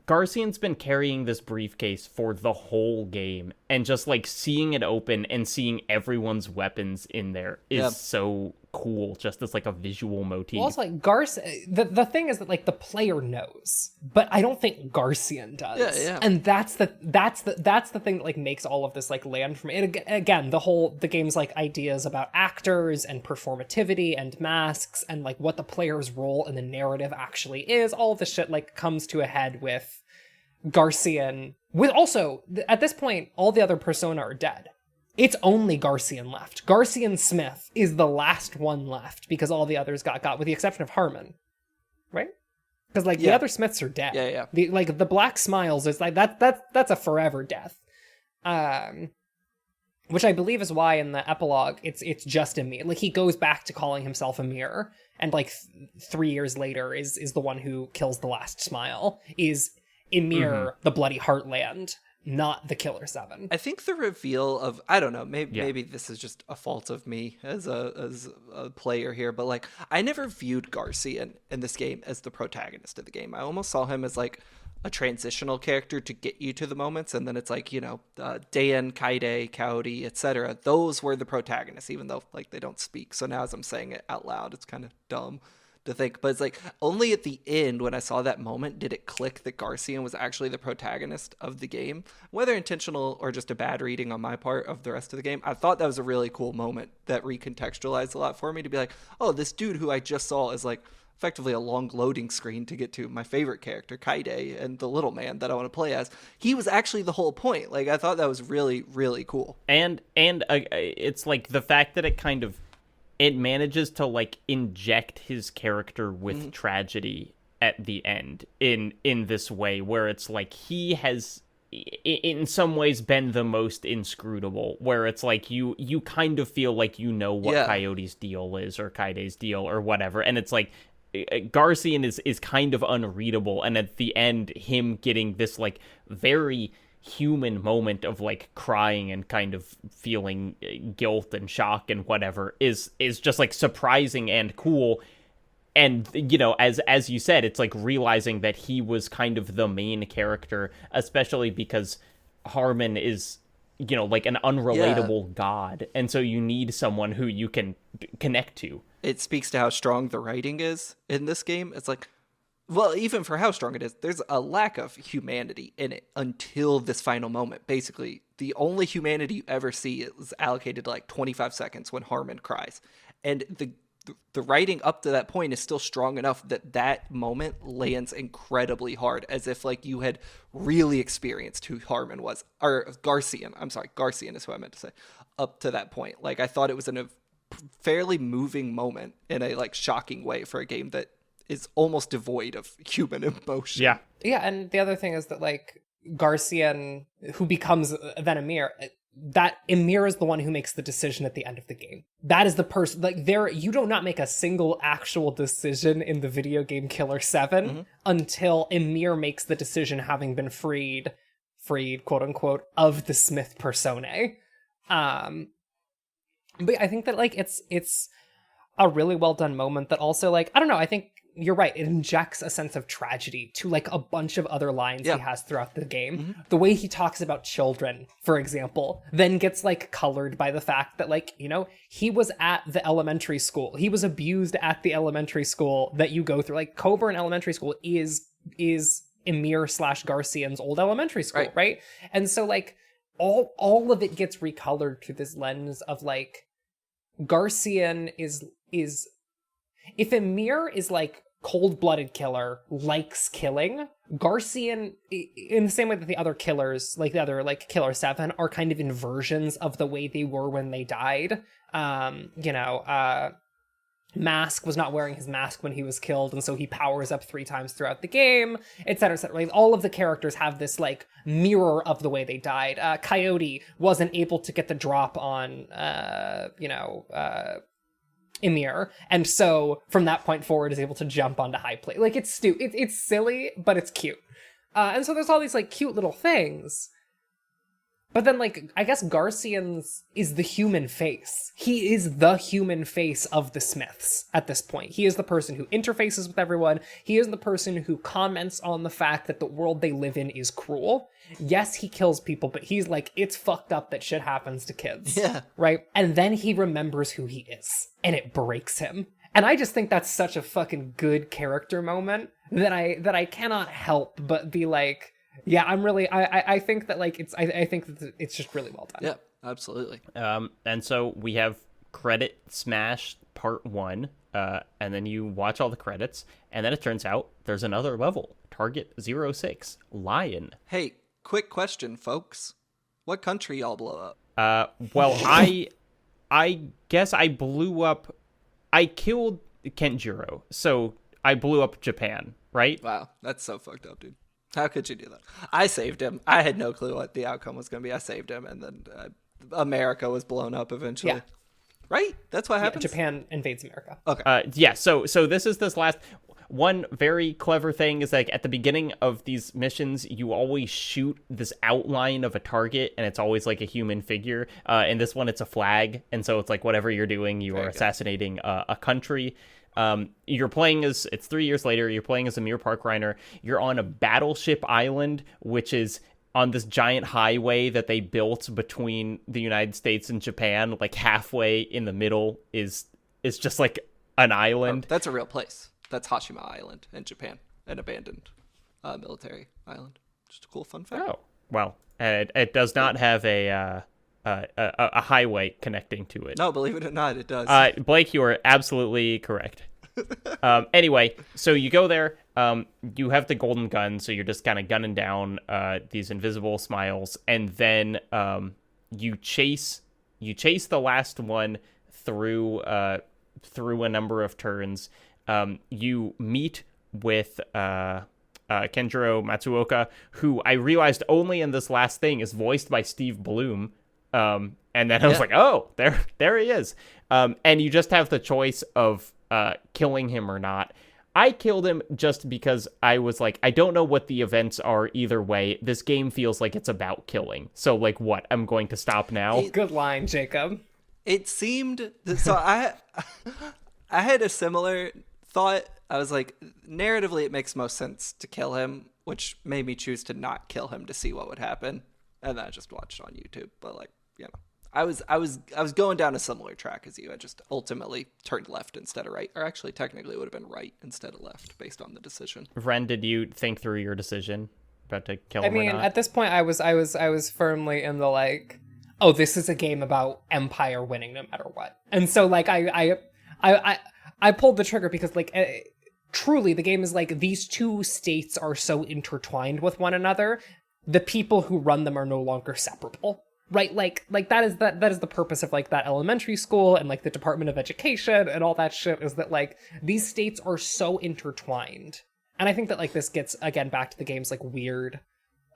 Garcian's been carrying this briefcase for the whole game, and just like seeing it open and seeing everyone's weapons in there is so cool, just as like a visual motif. Well, also, like, the thing is that, like, the player knows, but I don't think Garcian does. Yeah. And that's the thing that, like, makes all of this, like, land for me. And again, the game's, like, ideas about actors and performativity and masks and, like, what the player's role in the narrative actually is, all of this shit, like, comes to a head with Garcian. With also, at this point, all the other Persona are dead. It's only Garcian left. Garcian Smith is the last one left because all the others got with the exception of Harmon, right? Because like the other Smiths are dead. Yeah. The Black Smiles is like that's a forever death, which I believe is why in the epilogue it's just Emir. Like he goes back to calling himself Emir, and like 3 years later is the one who kills the last Smile. Is Emir the Bloody Heartland? Not the Killer 7. I think the reveal of, I don't know, maybe this is just a fault of me as a player here, but like I never viewed Garcian in this game as the protagonist of the game. I almost saw him as like a transitional character to get you to the moments, and then it's like, you know, Dayan, Kaide, Coyote, etc. Those were the protagonists, even though like they don't speak. So now as I'm saying it out loud, it's kind of dumb to think, but it's like only at the end when I saw that moment did it click that Garcian was actually the protagonist of the game, whether intentional or just a bad reading on my part of the rest of the game. I thought that was a really cool moment that recontextualized a lot for me to be like, oh, this dude who I just saw is like effectively a long loading screen to get to my favorite character, Kaide, and the little man that I want to play as. He was actually the whole point. Like I thought that was really, really cool. And it's like the fact that it manages to like inject his character with tragedy at the end in this way where it's like he has in some ways been the most inscrutable, where it's like you kind of feel like you know what Coyote's deal is or Kaide's deal or whatever, and it's like Garcian is kind of unreadable, and at the end him getting this like very human moment of like crying and kind of feeling guilt and shock and whatever is just like surprising and cool. And you know, as you said, it's like realizing that he was kind of the main character, especially because Harmon is, you know, like an unrelatable god, and so you need someone who you can connect to. It speaks to how strong the writing is in this game. It's like, well, even for how strong it is, there's a lack of humanity in it until this final moment. Basically, the only humanity you ever see is allocated to like 25 seconds when Harmon cries. And the writing up to that point is still strong enough that that moment lands incredibly hard, as if like you had really experienced who Harmon was. Or Garcian, I'm sorry, Garcian is who I meant to say, up to that point. Like I thought it was in a fairly moving moment in a like shocking way for a game that is almost devoid of human emotion. Yeah, and the other thing is that, like, Garcian, who becomes then Emir, that Emir is the one who makes the decision at the end of the game. That is the person, like, you do not make a single actual decision in the video game Killer 7 until Emir makes the decision, having been freed, quote unquote, of the Smith personae. But I think that, like, it's a really well done moment that also, like, I don't know, I think you're right, it injects a sense of tragedy to like a bunch of other lines he has throughout the game. The way he talks about children, for example, then gets like colored by the fact that, like, you know, he was at the elementary school, he was abused at the elementary school that you go through. Like Coburn Elementary School is Emir / Garcian's old elementary school, right? And so like all of it gets recolored through this lens of like Garcian is if Emir is like cold-blooded killer, likes killing, Garcian, in the same way that the other killers, like the other like Killer 7, are kind of inversions of the way they were when they died. You know, Mask was not wearing his mask when he was killed, and so he powers up 3 times throughout the game, etc., etc. Like, all of the characters have this like mirror of the way they died. Coyote wasn't able to get the drop on, Emir, and so from that point forward is able to jump onto high plate. Like, it's it's silly, but it's cute. And so there's all these like cute little things. But then, like, I guess Garcian's is the human face. He is the human face of the Smiths at this point. He is the person who interfaces with everyone. He is the person who comments on the fact that the world they live in is cruel. Yes, he kills people, but he's like, it's fucked up that shit happens to kids. Yeah. Right? And then he remembers who he is, and it breaks him. And I just think that's such a fucking good character moment that I cannot help but be like, yeah, I'm really, I think that, like, I think that it's just really well done. Yeah, absolutely. And so we have Credit Smash Part 1, and then you watch all the credits, and then it turns out there's another level, Target 06, Lion. Hey, quick question, folks. What country y'all blow up? Well, I guess I killed Kenjiro, so I blew up Japan, right? Wow, that's so fucked up, dude. How could you do that? I saved him. I had no clue what the outcome was going to be. I saved him, and then America was blown up eventually. Yeah. Right? That's what happens? Japan invades America. Okay. Yeah, so this last... One very clever thing is, like, at the beginning of these missions, you always shoot this outline of a target, and it's always, like, a human figure. In this one, it's a flag, and so it's like whatever you're doing, you are assassinating a country. You're playing as, it's 3 years later, you're playing as Amir Park Reiner. You're on a battleship island, which is on this giant highway that they built between the United States and Japan. Like, halfway in the middle is just like an island. That's a real place. That's Hashima Island in Japan, an abandoned military island. Just a cool fun fact. Oh, well, it does not have a highway connecting to it. No, believe it or not, it does. Blake, you are absolutely correct. Anyway, so you go there. You have the golden gun, so you're just kind of gunning down these invisible smiles, and then you chase the last one through a number of turns. You meet with Kenjiro Matsuoka, who I realized only in this last thing is voiced by Steve Bloom. And then I was like, oh, there he is. And you just have the choice of killing him or not. I killed him just because I was like, I don't know what the events are either way. This game feels like it's about killing. So, like, what? I'm going to stop now? Good line, Jacob. It seemed... So I had a similar thought. I was like, narratively, it makes most sense to kill him, which made me choose to not kill him to see what would happen. And then I just watched on YouTube. But, like, you know, I was going down a similar track as you. I just ultimately turned left instead of right. Or actually, technically, it would have been right instead of left based on the decision. Ren, did you think through your decision about to kill him or not? At this point, I was firmly in the, like, oh, this is a game about Empire winning no matter what. And so, like, I pulled the trigger because, like, truly, the game is like, these two states are so intertwined with one another. The people who run them are no longer separable, right? Like that is the purpose of, like, that elementary school and, like, the Department of Education and all that shit, is that, like, these states are so intertwined. And I think that, like, this gets, again, back to the game's, like, weird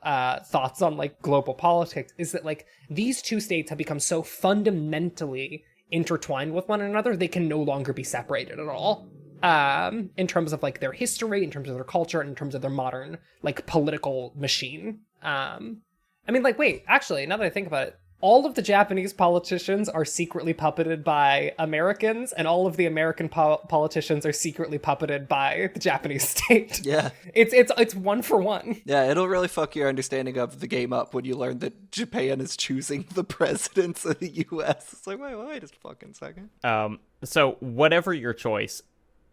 thoughts on, like, global politics, is that, like, these two states have become so fundamentally intertwined with one another, they can no longer be separated at all. In terms of, like, their history, in terms of their culture, in terms of their modern, like, political machine. I mean, like, wait, actually, now that I think about it, all of the Japanese politicians are secretly puppeted by Americans, and all of the American politicians are secretly puppeted by the Japanese state. Yeah. It's one for one. Yeah, it'll really fuck your understanding of the game up when you learn that Japan is choosing the presidents of the U.S. It's like, wait a fucking second. So whatever your choice,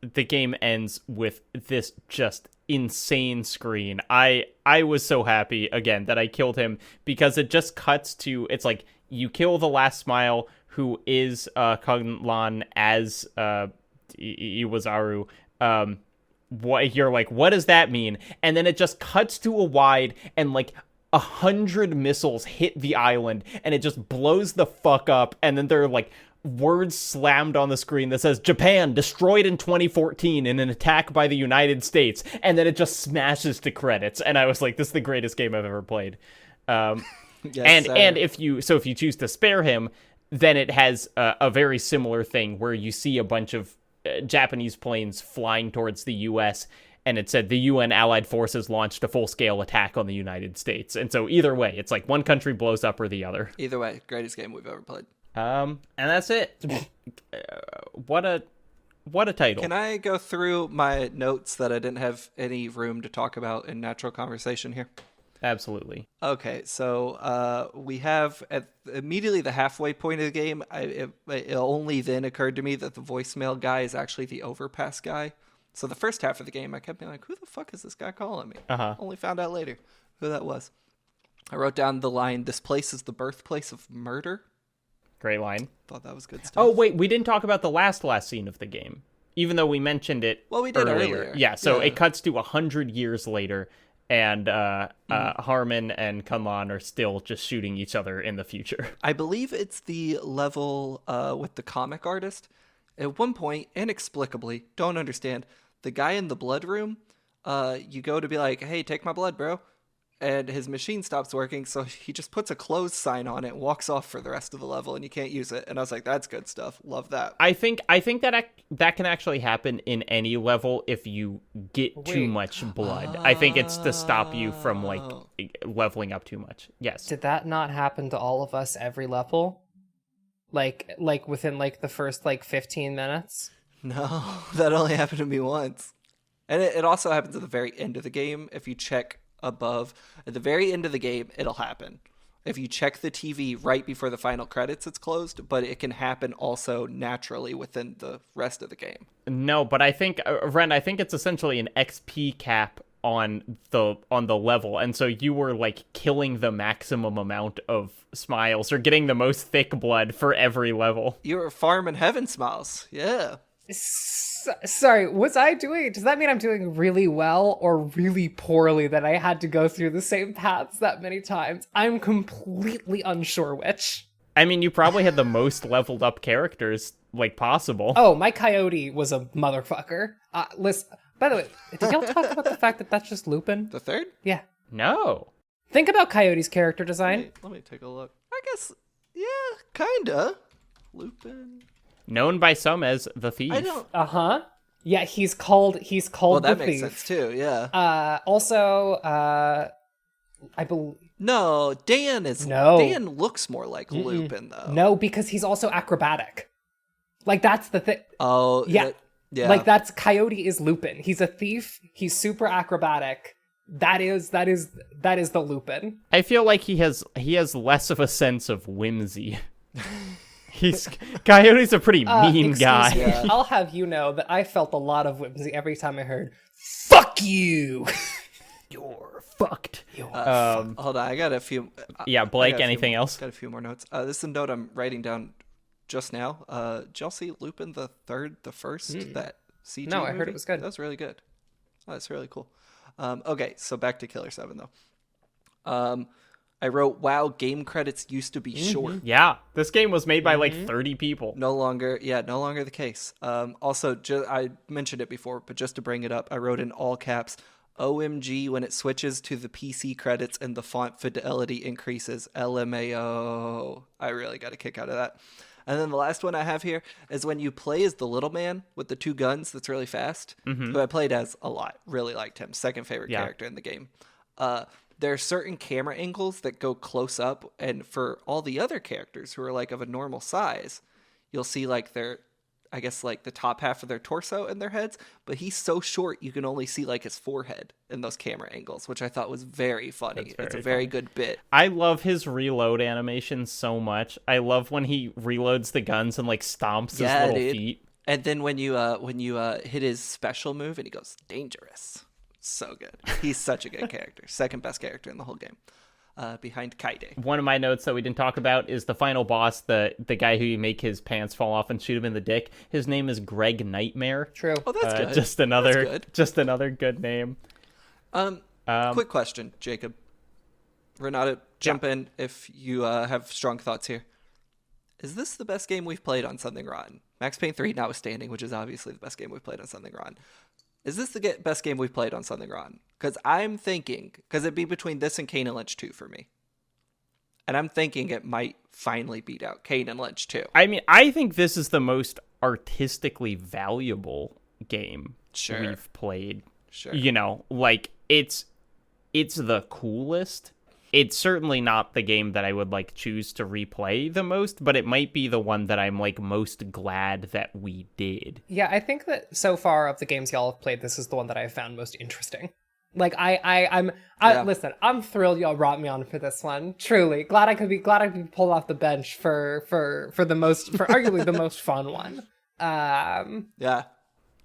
the game ends with this just insane screen. I was so happy, again, that I killed him, because it just cuts to, it's like, you kill the last smile, who is Koglan as Iwazaru. What, you're like, what does that mean? And then it just cuts to a wide, and, like, 100 missiles hit the island, and it just blows the fuck up, and then they're like words slammed on the screen that says Japan destroyed in 2014 in an attack by the United States, and then it just smashes to credits, and I was like, this is the greatest game I've ever played. Yes, and if you choose to spare him, then it has a very similar thing where you see a bunch of Japanese planes flying towards the U.S., and it said the UN allied forces launched a full-scale attack on the United States. And so either way, it's like one country blows up or the other. Either way, greatest game we've ever played. And that's it. What a title. Can I go through my notes that I didn't have any room to talk about in natural conversation here? Absolutely. Okay, so we have at immediately the halfway point of the game, it only then occurred to me that the voicemail guy is actually the overpass guy. So the first half of the game, I kept being like, who the fuck is this guy calling me? Only found out later who that was. I wrote down the line, this place is the birthplace of murder. Great line. Thought that was good stuff. Oh, wait, we didn't talk about the last scene of the game, even though we mentioned it Well, we did earlier. Yeah, so it cuts to 100 years later, and Harmon and Kunlun are still just shooting each other in the future. I believe it's the level with the comic artist. At one point, inexplicably, don't understand, the guy in the blood room, you go to be like, hey, take my blood, bro. And his machine stops working, so he just puts a close sign on it, walks off for the rest of the level, and you can't use it. And I was like, that's good stuff. Love that. I think that can actually happen in any level if you get too much blood. I think it's to stop you from like leveling up too much. Yes. Did that not happen to all of us every level? Like within like the first like 15 minutes? No, that only happened to me once. And it also happens at the very end of the game. If you check above, at the very end of the game, it'll happen. If you check the TV right before the final credits, it's closed, but it can happen also naturally within the rest of the game. No, but I think, Ren, I think it's essentially an XP cap on the level, and so you were like killing the maximum amount of smiles or getting the most thick blood for every level. You were farming heaven smiles. Yeah. Sorry, was I doing... Does that mean I'm doing really well or really poorly that I had to go through the same paths that many times? I'm completely unsure which. I mean, you probably had the most leveled up characters, like, possible. Oh, my coyote was a motherfucker. Listen, by the way, did y'all talk about the fact that that's just Lupin? The third? Yeah. No. Think about Coyote's character design. Let me take a look. I guess, yeah, kinda. Lupin... Known by some as the Thief. I don't... Yeah, he's called Well, the that makes Thief. sense too, yeah. Also, I believe... No, Dan is... No. Dan looks more like Lupin, though. No, because he's also acrobatic. Like, that's the thing. Oh, Yeah. Yeah. Like, that's... Coyote is Lupin. He's a thief. He's super acrobatic. That is the Lupin. I feel like he has less of a sense of whimsy. Coyote's a pretty mean guy. Me. Yeah. I'll have you know that I felt a lot of whimsy every time I heard, "Fuck you." You're fucked. Hold on, I got a few... Yeah, Blake, anything else? Got a few more notes. This is a note I'm writing down just now. Did y'all see Lupin the First, that CG No, I movie? heard it was good. That was really good. Oh, that's really cool. Okay, so back to Killer7, though. I wrote, wow, game credits used to be short. Yeah, this game was made by like 30 people. No longer the case. Also, I mentioned it before, but just to bring it up, I wrote in all caps, OMG when it switches to the PC credits and the font fidelity increases. LMAO. I really got a kick out of that. And then the last one I have here is when you play as the little man with the two guns that's really fast, who I played as a lot. Really liked him. Second favorite character in the game. There are certain camera angles that go close up, and for all the other characters who are like of a normal size, you'll see like their, I guess like the top half of their torso and their heads, but he's so short you can only see like his forehead in those camera angles, which I thought was very funny. It's a very good bit. I love his reload animation so much. I love when he reloads the guns and like stomps his little feet. And then when you hit his special move and he goes dangerous. So good. He's such a good character. Second best character in the whole game. Behind Kaide. One of my notes that we didn't talk about is the final boss, the guy who you make his pants fall off and shoot him in the dick. His name is Greg Nightmare. True. Oh, that's good. Just another good name. Quick question, Jacob. Renata, jump in if you have strong thoughts here. Is this the best game we've played on Something Rotten? Max Payne 3 notwithstanding, which is obviously the best game we've played on Something Rotten. Is this the best game we've played on Something Rotten? Because I'm thinking, because it'd be between this and Kane and Lynch 2 for me. And I'm thinking it might finally beat out Kane and Lynch 2. I mean, I think this is the most artistically valuable game we've played. Sure. You know, like, it's the coolest. It's certainly not the game that I would, like, choose to replay the most, but it might be the one that I'm, like, most glad that we did. Yeah, I think that so far of the games y'all have played, this is the one that I have found most interesting. Like, listen, I'm thrilled y'all brought me on for this one. Truly. Glad I could be pulled off the bench for arguably the most fun one. Yeah.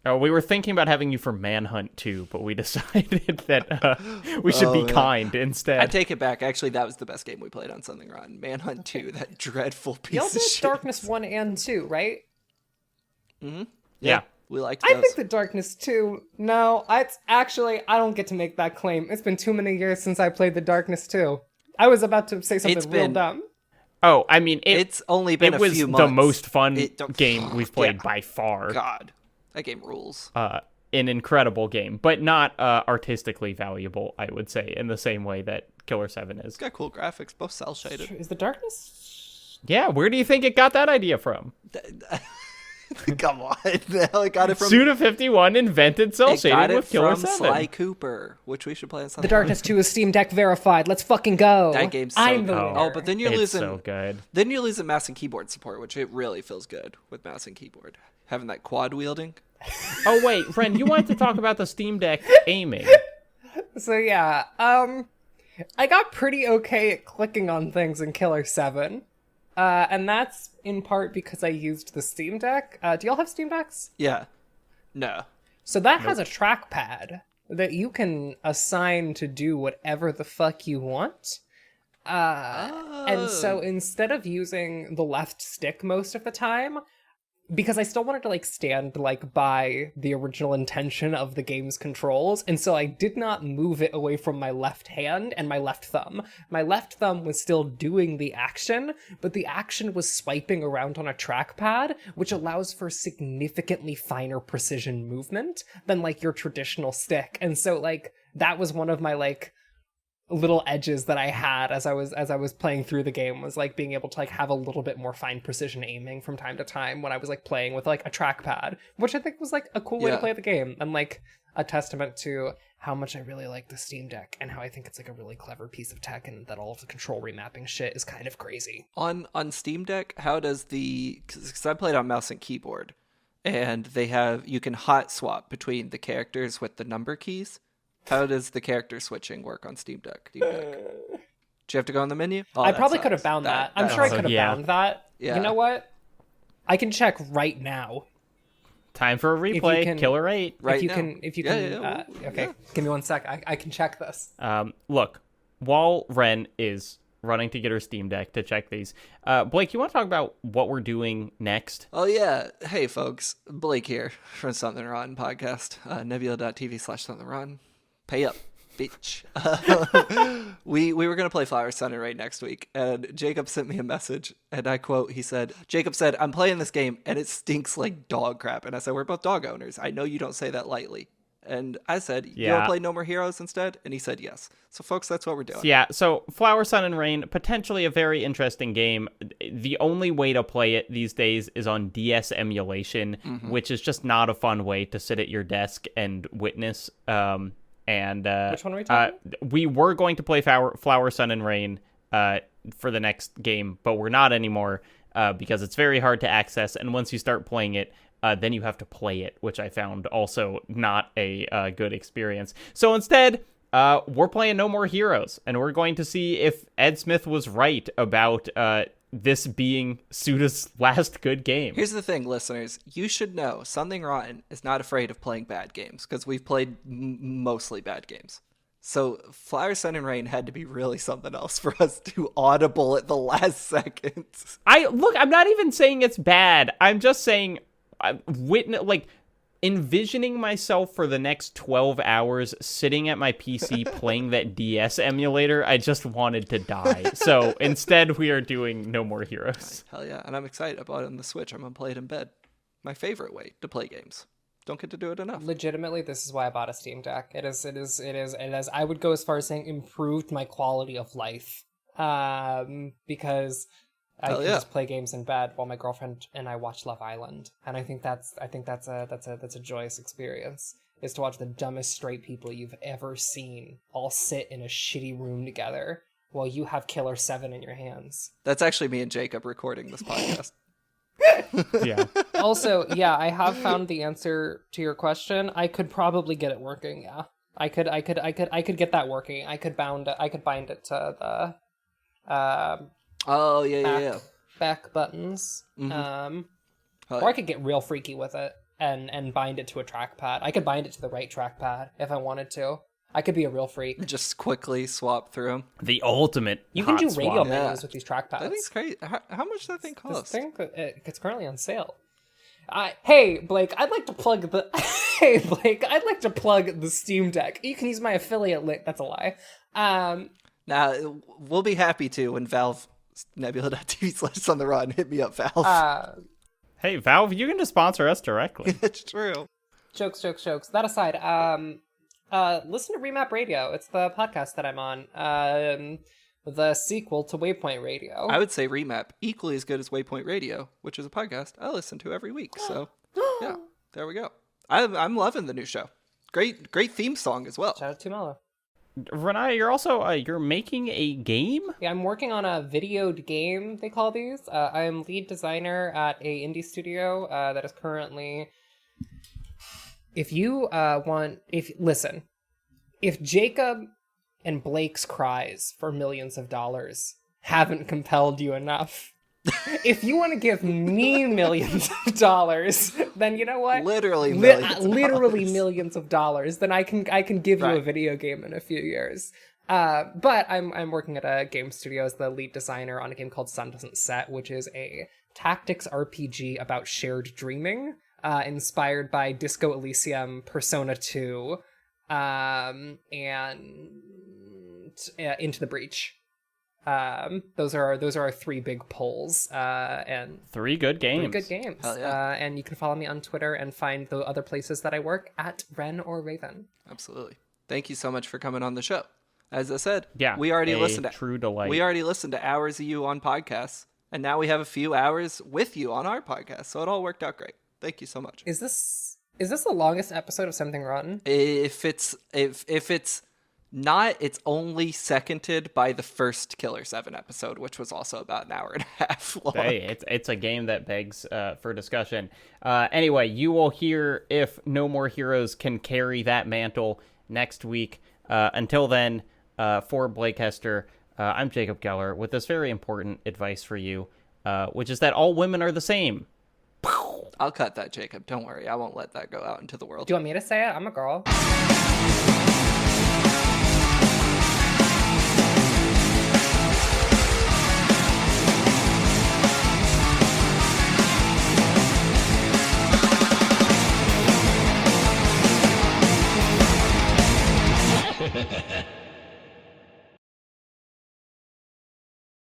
Oh, we were thinking about having you for Manhunt too, but we decided that we should be kind instead. I take it back. Actually, that was the best game we played on Something Rotten. Manhunt 2, that dreadful piece Y'all of did shit. Darkness 1 and 2, right? Mm-hmm. Yeah. We liked those. I think the Darkness 2, no, it's actually, I don't get to make that claim. It's been too many years since I played the Darkness 2. I was about to say something real dumb. Oh, I mean, it's only been a few months. It was the most fun game we've played by far. God, that game rules. An incredible game, but not artistically valuable, I would say, in the same way that Killer7 is. It's got cool graphics, both cel-shaded. Is the Darkness? Yeah, where do you think it got that idea from? Come on, the hell it got it from. Suda51 invented cel shading with Killer7. From Sly Cooper, which we should play on Sunday. The Darkness 2 is Steam Deck verified. Let's fucking go. That game's so I'm the good. winner. Oh, but then you're It's losing. so good. Then you're losing mouse and keyboard support, which it really feels good with mouse and keyboard. Having that quad wielding. Oh wait, Ren, you wanted to talk about the Steam Deck aiming. So yeah, I got pretty okay at clicking on things in Killer7. And that's in part because I used the Steam Deck. Do y'all have Steam Decks? Yeah. No. So that has a trackpad that you can assign to do whatever the fuck you want. And so instead of using the left stick most of the time, because I still wanted to stand by the original intention of the game's controls, and so I did not move it away from my left hand and my left thumb. My left thumb was still doing the action, but the action was swiping around on a trackpad, which allows for significantly finer precision movement than your traditional stick. And so that was one of my little edges that I had as I was playing through the game, was being able to have a little bit more fine precision aiming from time to time when I was playing with a trackpad, which I think was a cool way to play the game, and a testament to how much I really like the Steam Deck and how I think it's a really clever piece of tech, and that all of the control remapping shit is kind of crazy. On Steam Deck, how does because I played on mouse and keyboard, and you can hot swap between the characters with the number keys. How does the character switching work on Steam Deck? Do you have to go on the menu? Oh, I probably could have bound that. I'm sure I could have bound that. Yeah. You know what? I can check right now. Time for a replay. Killer 8. Right If you can. Okay, give me 1 sec. I can check this. Look, while Ren is running to get her Steam Deck to check these, Blake, you want to talk about what we're doing next? Oh, yeah. Hey, folks. Blake here from Something Rotten Podcast. Nebula.tv/SomethingRotten. Pay up, bitch. We were going to play Flower, Sun, and Rain next week, and Jacob sent me a message, and I quote, Jacob said, "I'm playing this game, and it stinks like dog crap." And I said, "We're both dog owners. I know you don't say that lightly." And I said, "You want to play No More Heroes instead?" And he said, "Yes." So, folks, that's what we're doing. Yeah, so Flower, Sun, and Rain, potentially a very interesting game. The only way to play it these days is on DS emulation, which is just not a fun way to sit at your desk and witness. And which one are we talking about? We were going to play Flower, Sun, and Rain for the next game, but we're not anymore because it's very hard to access. And once you start playing it, then you have to play it, which I found also not a good experience. So instead, we're playing No More Heroes, and we're going to see if Ed Smith was right about this being Suda's last good game. Here's the thing, listeners. You should know Something Rotten is not afraid of playing bad games, because we've played mostly bad games. So Flower, Sun, and Rain had to be really something else for us to audible at the last second. I'm not even saying it's bad. I'm just saying envisioning myself for the next 12 hours sitting at my PC playing that DS emulator, I just wanted to die. So instead, we are doing No More Heroes. Hell yeah. And I'm excited about it on the Switch. I'm going to play it in bed. My favorite way to play games. Don't get to do it enough. Legitimately, this is why I bought a Steam Deck. It is, I would go as far as saying improved my quality of life. Because I can just play games in bed while my girlfriend and I watch Love Island. And I think that's a joyous experience, is to watch the dumbest straight people you've ever seen all sit in a shitty room together while you have Killer7 in your hands. That's actually me and Jacob recording this podcast. Yeah. Also, yeah, I have found the answer to your question. I could probably get it working. Yeah, I could get that working. I could bind it to the back buttons. Mm-hmm. Or I could get real freaky with it and bind it to a trackpad. I could bind it to the right trackpad if I wanted to. I could be a real freak. Just quickly swap through them. The ultimate You can do hot radio swap. menus with these trackpads. That thing's crazy. How much does that thing cost? This thing, it's currently on sale. Hey Blake, I'd like to plug the. Hey Blake, I'd like to plug the Steam Deck. You can use my affiliate link. That's a lie. Now we'll be happy to when Valve Nebula.tv/somethingrottenpodcast hit me up, Valve. Hey, Valve, you can just sponsor us directly. It's true. Jokes. That aside, listen to Remap Radio. It's the podcast that I'm on. The sequel to Waypoint Radio. I would say Remap equally as good as Waypoint Radio, which is a podcast I listen to every week. So yeah, there we go. I'm loving the new show. Great theme song as well. Shout out to Mello. Renata, you're also you're making a game? Yeah, I'm working on a videoed game, they call these. I am lead designer at a indie studio that is currently... If Jacob and Blake's cries for millions of dollars haven't compelled you enough, if you want to give me millions of dollars, then you know what? Literally millions of dollars. Then I can give you a video game in a few years. But I'm working at a game studio as the lead designer on a game called Sun Doesn't Set, which is a tactics RPG about shared dreaming, inspired by Disco Elysium, Persona 2, and Into the Breach. Those are our three big polls, and Three good games. Hell yeah. And you can follow me on Twitter and find the other places that I work at Ren or Raven. Absolutely. Thank you so much for coming on the show. As I said, yeah, we already listened to true delight. We already listened to hours of you on podcasts, and now we have a few hours with you on our podcast. So it all worked out great. Thank you so much. Is this the longest episode of Something Rotten? If it's not, it's only seconded by the first Killer7 episode, which was also about an hour and a half long. Hey, it's a game that begs for discussion. Anyway, you will hear if No More Heroes can carry that mantle next week. Until then, for Blake Hester, I'm Jacob Geller with this very important advice for you, which is that all women are the same. I'll cut that, Jacob. Don't worry. I won't let that go out into the world. Do you want me to say it? I'm a girl.